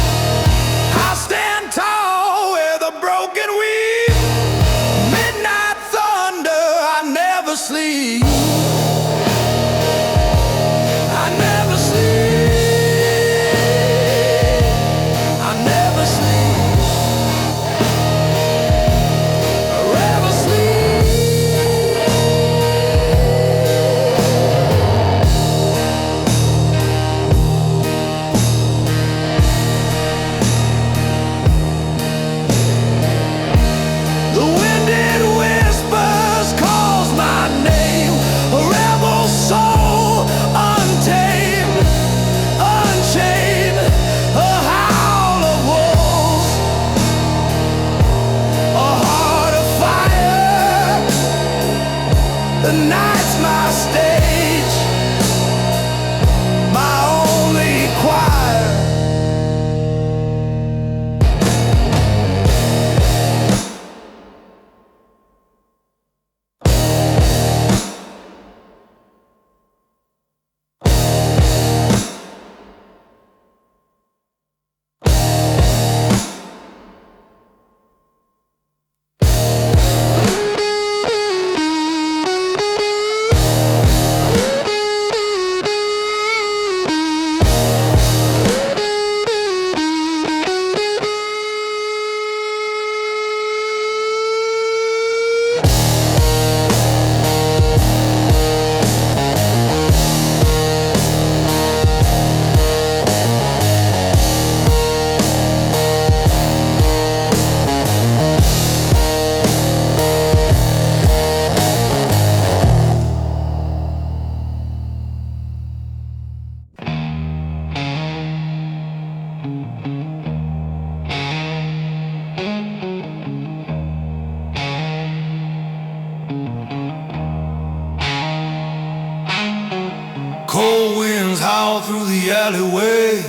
the alleyway.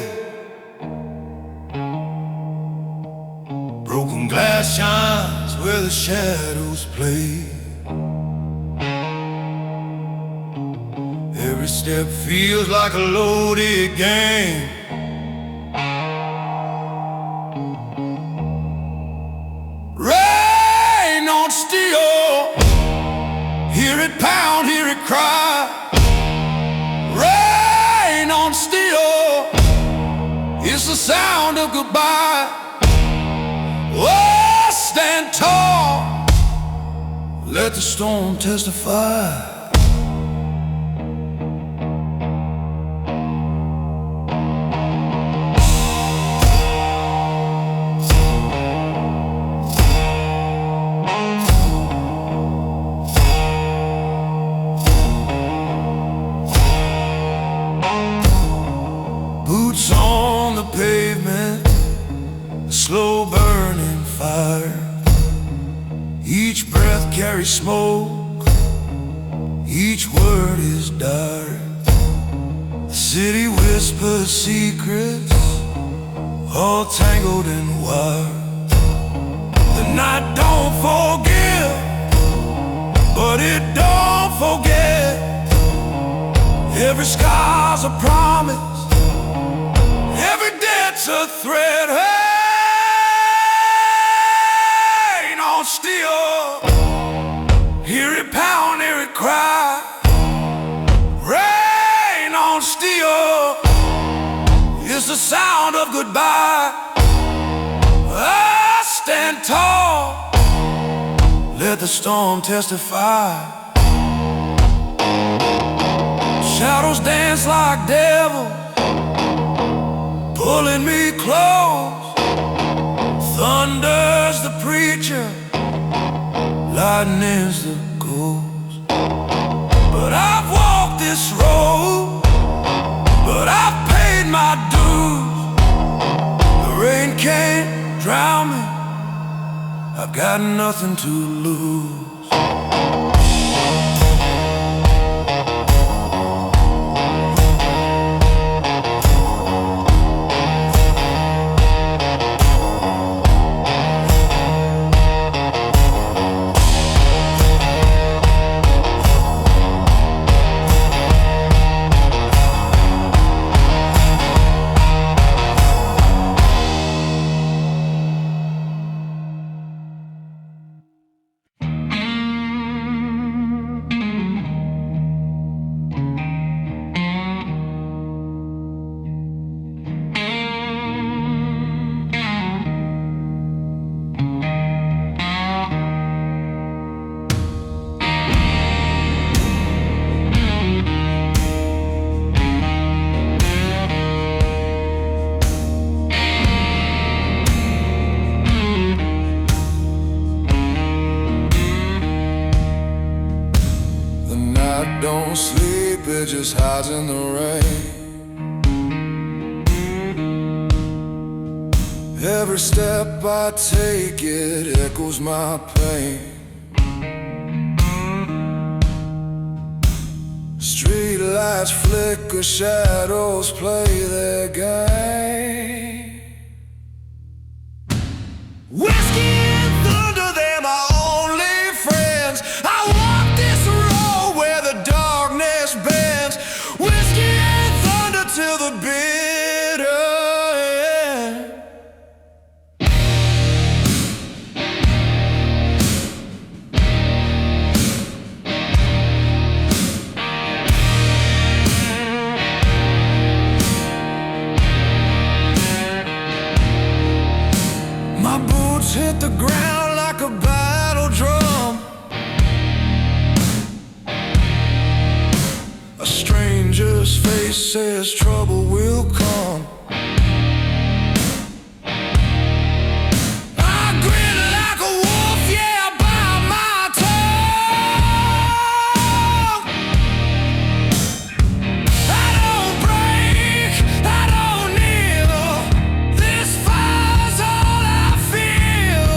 Broken glass shines where the shadows play. Every step feels like a loaded game. Rain on steel, hear it pound, hear it cry. Rain on steel, it's the sound of goodbye. Oh, stand tall, let the storm testify. Boots on the pavement, a slow burning fire. Each breath carries smoke, each word is dark. The city whispers secrets, all tangled in wire. The night don't forgive, but it don't forget. Every scar's a promise, every debt's a threat. Rain on steel, hear it pound, hear it cry. Rain on steel, it's the sound of goodbye. I stand tall, let the storm testify. Shadows dance like devils, pulling me close. Thunder's the preacher, lightning's the ghost. But I've walked this road, but I've paid my dues. The rain can't drown me, I've got nothing to lose. Don't sleep, it just hides in the rain. Every step I take, it echoes my pain. Street lights flicker, shadows play their game. Whiskey and thunder, they're my only friends. I walk this road where the darkness bends. Whiskey and thunder till the bitter end. My boots hit the ground like a battle drum. A stranger's face says trouble will come. I grin like a wolf, yeah, I bite my tongue. I don't break, I don't kneel. This fire's all I feel.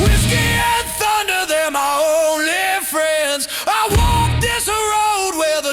Whiskey and thunder, they're my only friends. I walk this road where the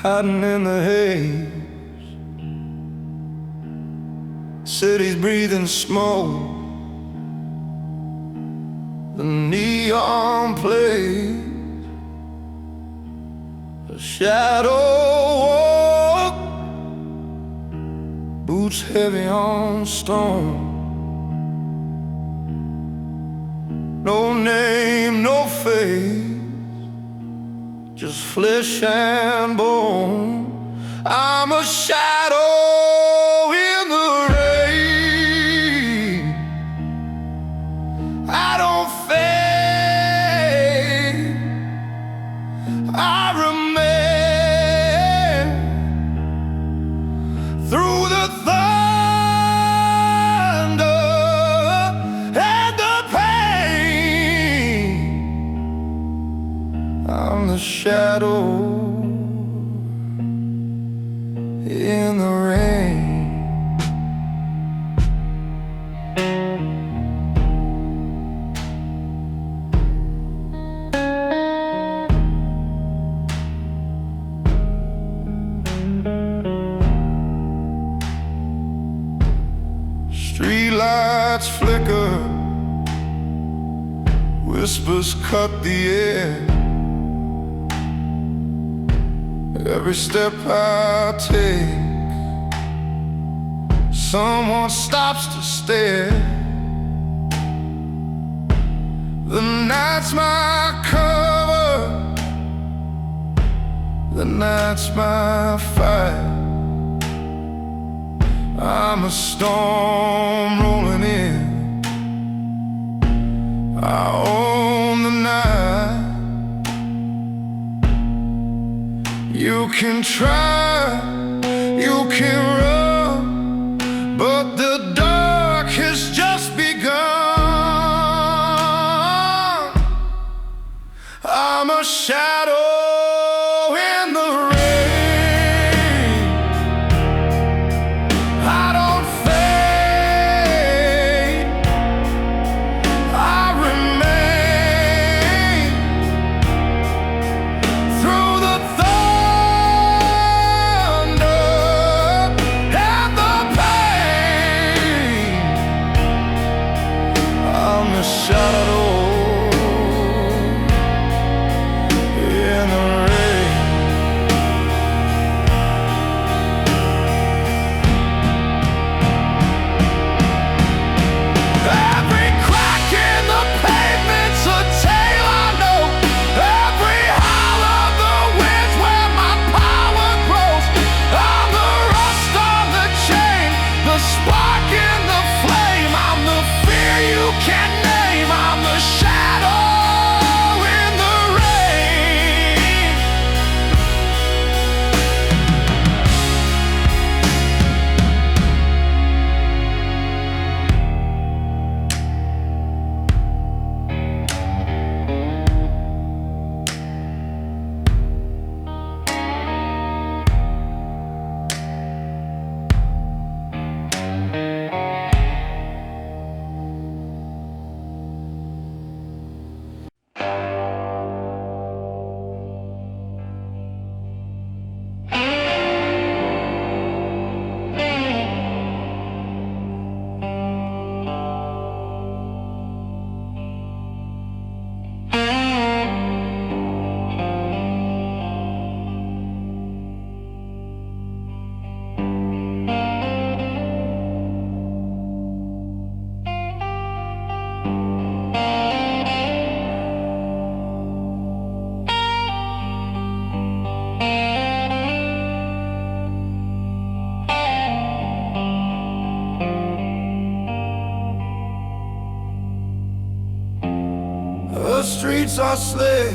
hiding in the haze. Cities breathing smoke, the neon plays a shadow walk, boots heavy on stone. No name, no face, just flesh and bone. I'm a shadow in the rain. I don't fade, I remain through the thunder and the pain. I'm the shadow in the rain. Streetlights flicker, whispers cut the air. Every step I take, someone stops to stare. The night's my cover, the night's my fight. I'm a storm rolling in, I own the night. You can try, you can run, but the dark has just begun. I'm a shadow in the rain. I don't fade, I remain through the shadow in the rain. Every crack in the pavement's a tale I know. Every howl of the wind's where my power grows. I'm the rust on the chain, the spark in the flame. I'm the fear you can't name. I'm the shadow in the rain. The streets are slick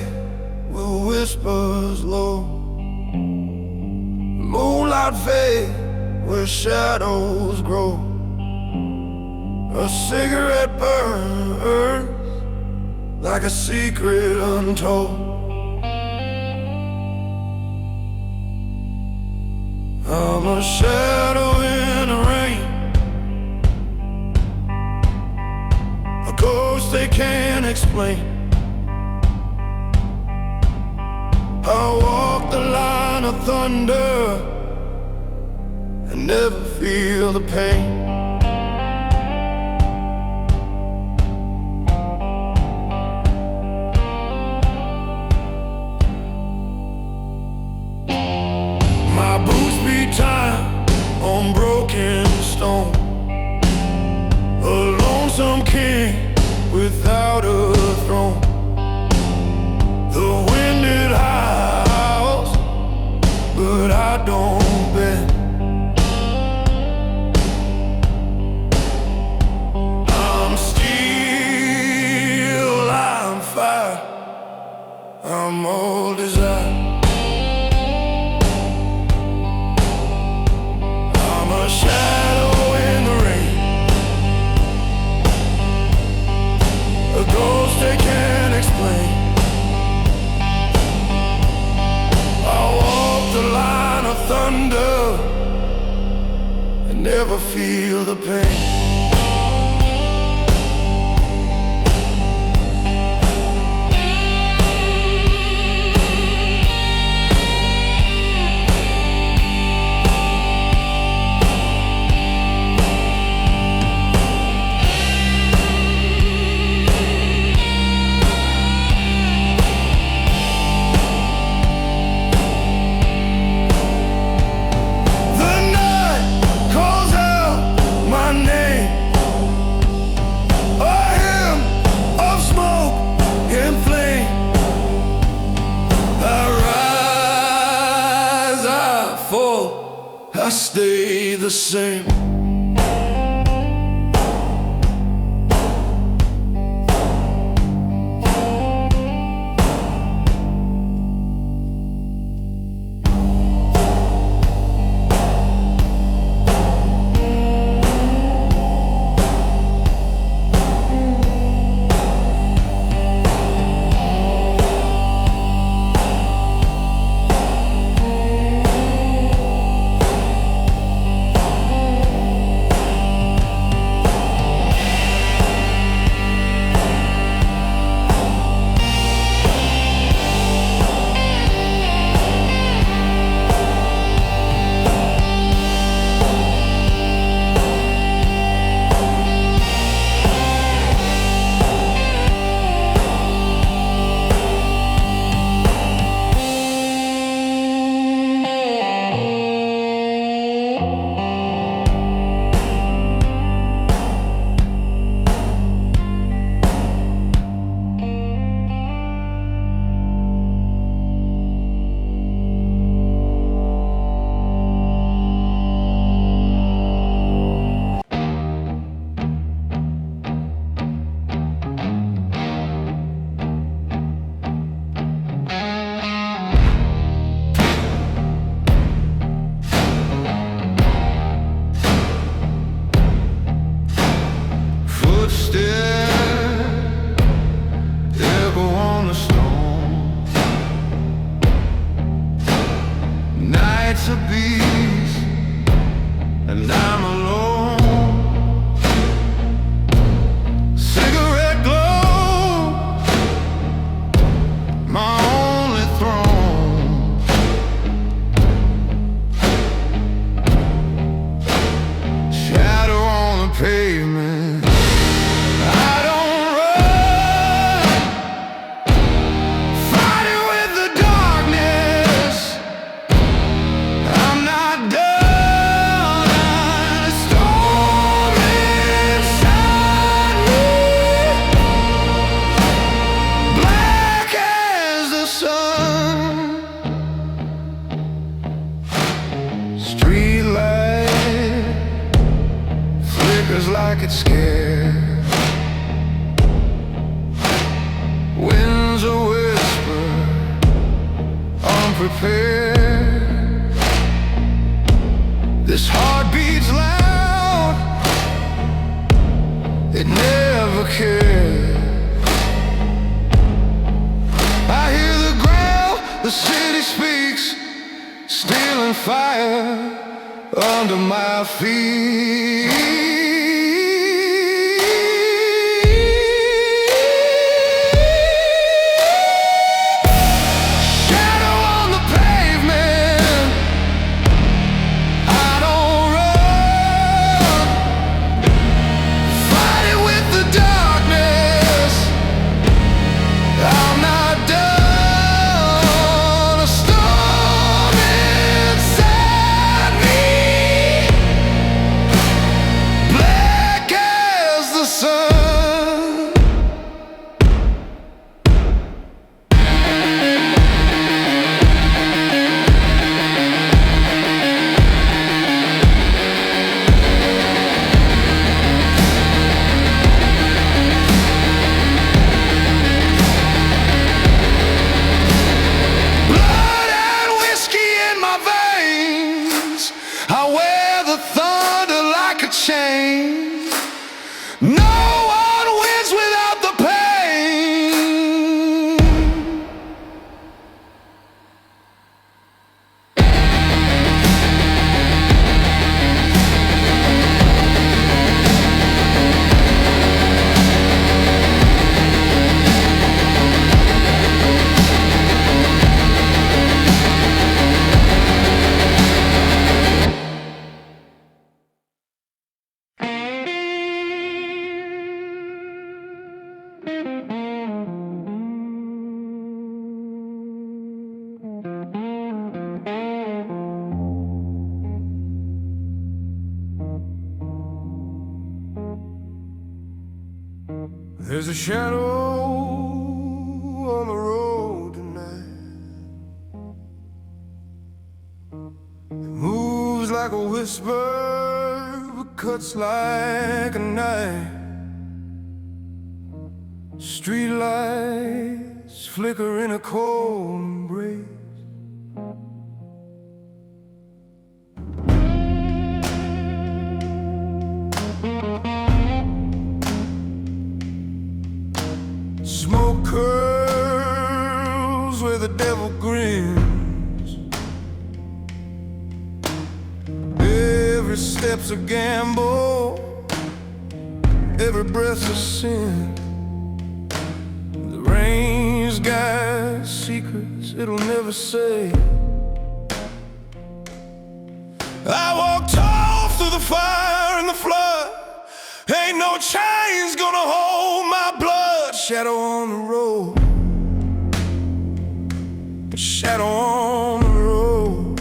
with whispers low. Moonlight fade where shadows grow. A cigarette burns like a secret untold. I'm a shadow in the rain, a ghost they can't explain. I walk the line line of thunder and never feel the pain. My boots beat time on broken stone, a lonesome king without a throne. The wind it howls, but I don't bend. I'm steel, I'm fire, I'm all desire. I'm a shadow in the rain, a ghost they can't explain. I walk the line of thunder and never feel the pain. I stay the same. It's a beast, and I'm alone. Cigarette glow, my only throne. Shadow on the pavement. I don't run, fighting with the darkness. I'm not done. A storm inside me, black as the sun. Street light flickers like it's scared. Winds a whisper, unprepared. This heart beats loud, it never cared. I hear the growl, the city speaks, stealing fire under my feet. Shadow on the pavement. There's a shadow on the road tonight. It moves like a whisper, but cuts like a knife. Streetlights flicker in a cold embrace. Smoke curls where the devil grins. Every step's a gamble, every breath's a sin. The rain's got secrets it'll never say. I walk tall through the fire and the flood. Ain't no chains gonna hold my blood. Shadow on the road, shadow on the road.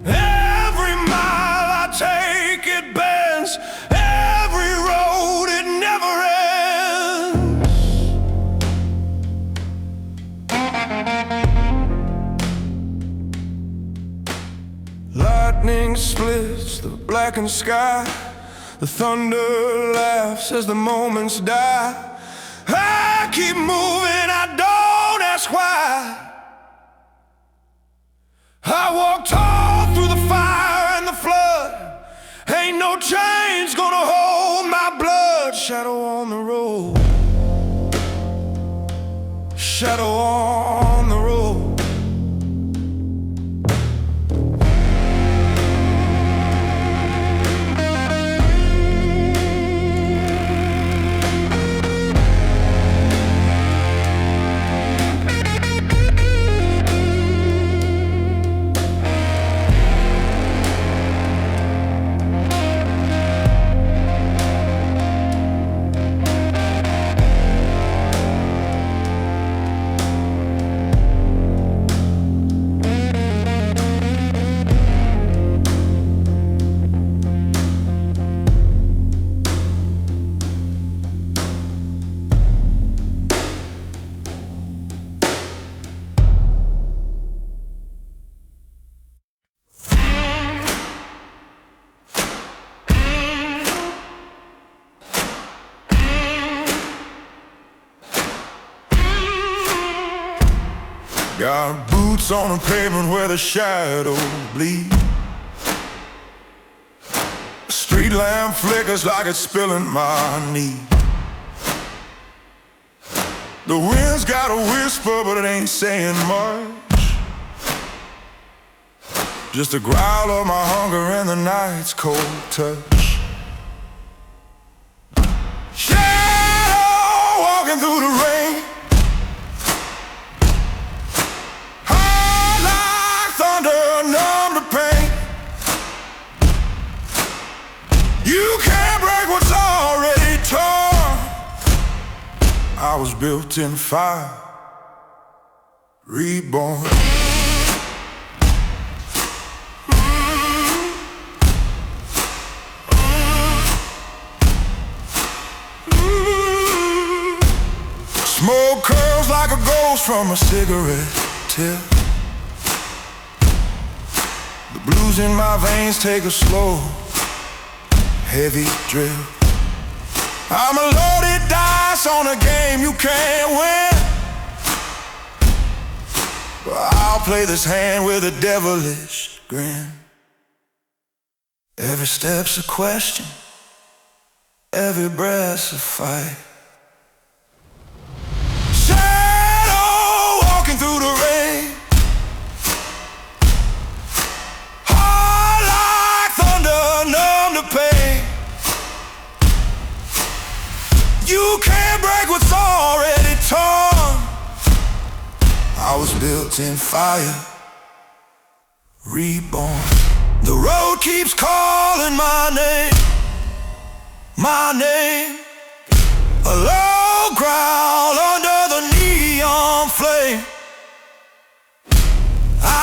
Every mile I take it bends, every road it never ends. Lightning splits the blackened sky. The thunder laughs as the moments die. I keep moving, I don't ask why. I walk tall through the fire and the flood. Ain't no chains gonna hold my blood. Shadow on the road, shadow on the road. Got boots on the pavement where the shadows bleed. A street lamp flickers like it's spilling my knee. The wind's got a whisper, but it ain't saying much. Just a growl of my hunger and the night's cold touch. Shadow walking through the rain. Numb to pain. You can't break what's already torn. I was built in fire, reborn. Smoke curls like a ghost from a cigarette tip. The blues in my veins take a slow, heavy drip. I'm a loaded dice on a game you can't win, but I'll play this hand with a devilish grin. Every step's a question, every breath's a fight. Shadow walking through the rain. You can't break what's already torn. I was built in fire, reborn. The road keeps calling my name, my name. A low growl under the neon flame. I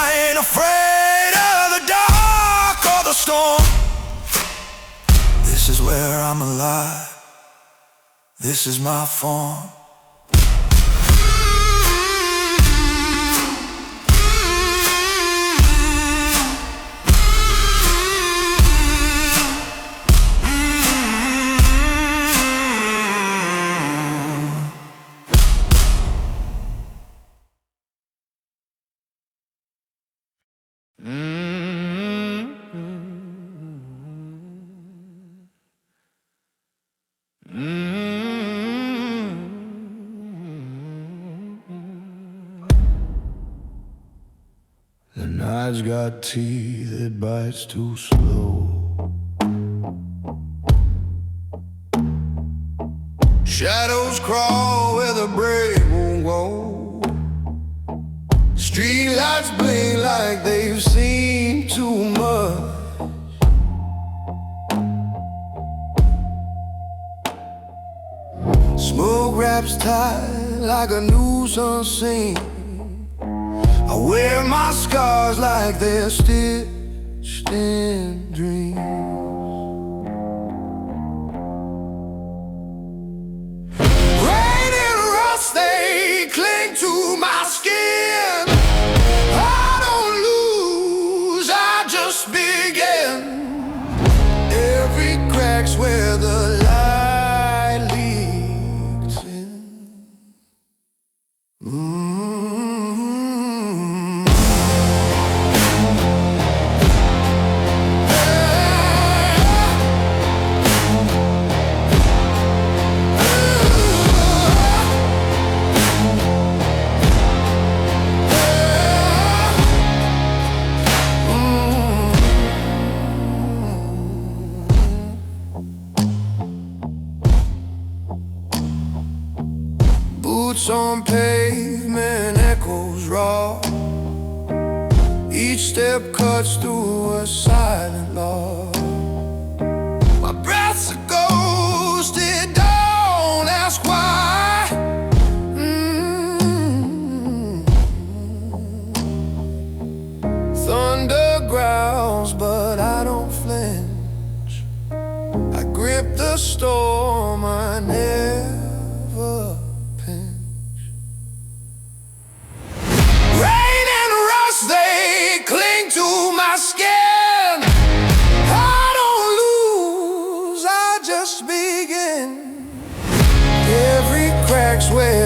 is where I'm alive. This is my form. The night's got teeth, it bites too slow. Shadows crawl where the brave won't go. Street lights blink like they've seen too much. Smoke wraps tight like a noose unseen. I wear my scars like they're stitched in dreams. Rain and rust, they cling to my skin. I don't lose, I just begin. Every crack's where the light leaks in. Boots on pavement, echoes raw. Each step cuts through a silent law. My breath's a ghost, it don't ask why. Thunder growls, but I don't flinch. I grip the storm, I never pinch. Rain and rust, they cling to my skin. I don't lose, I just begin. Every crack's where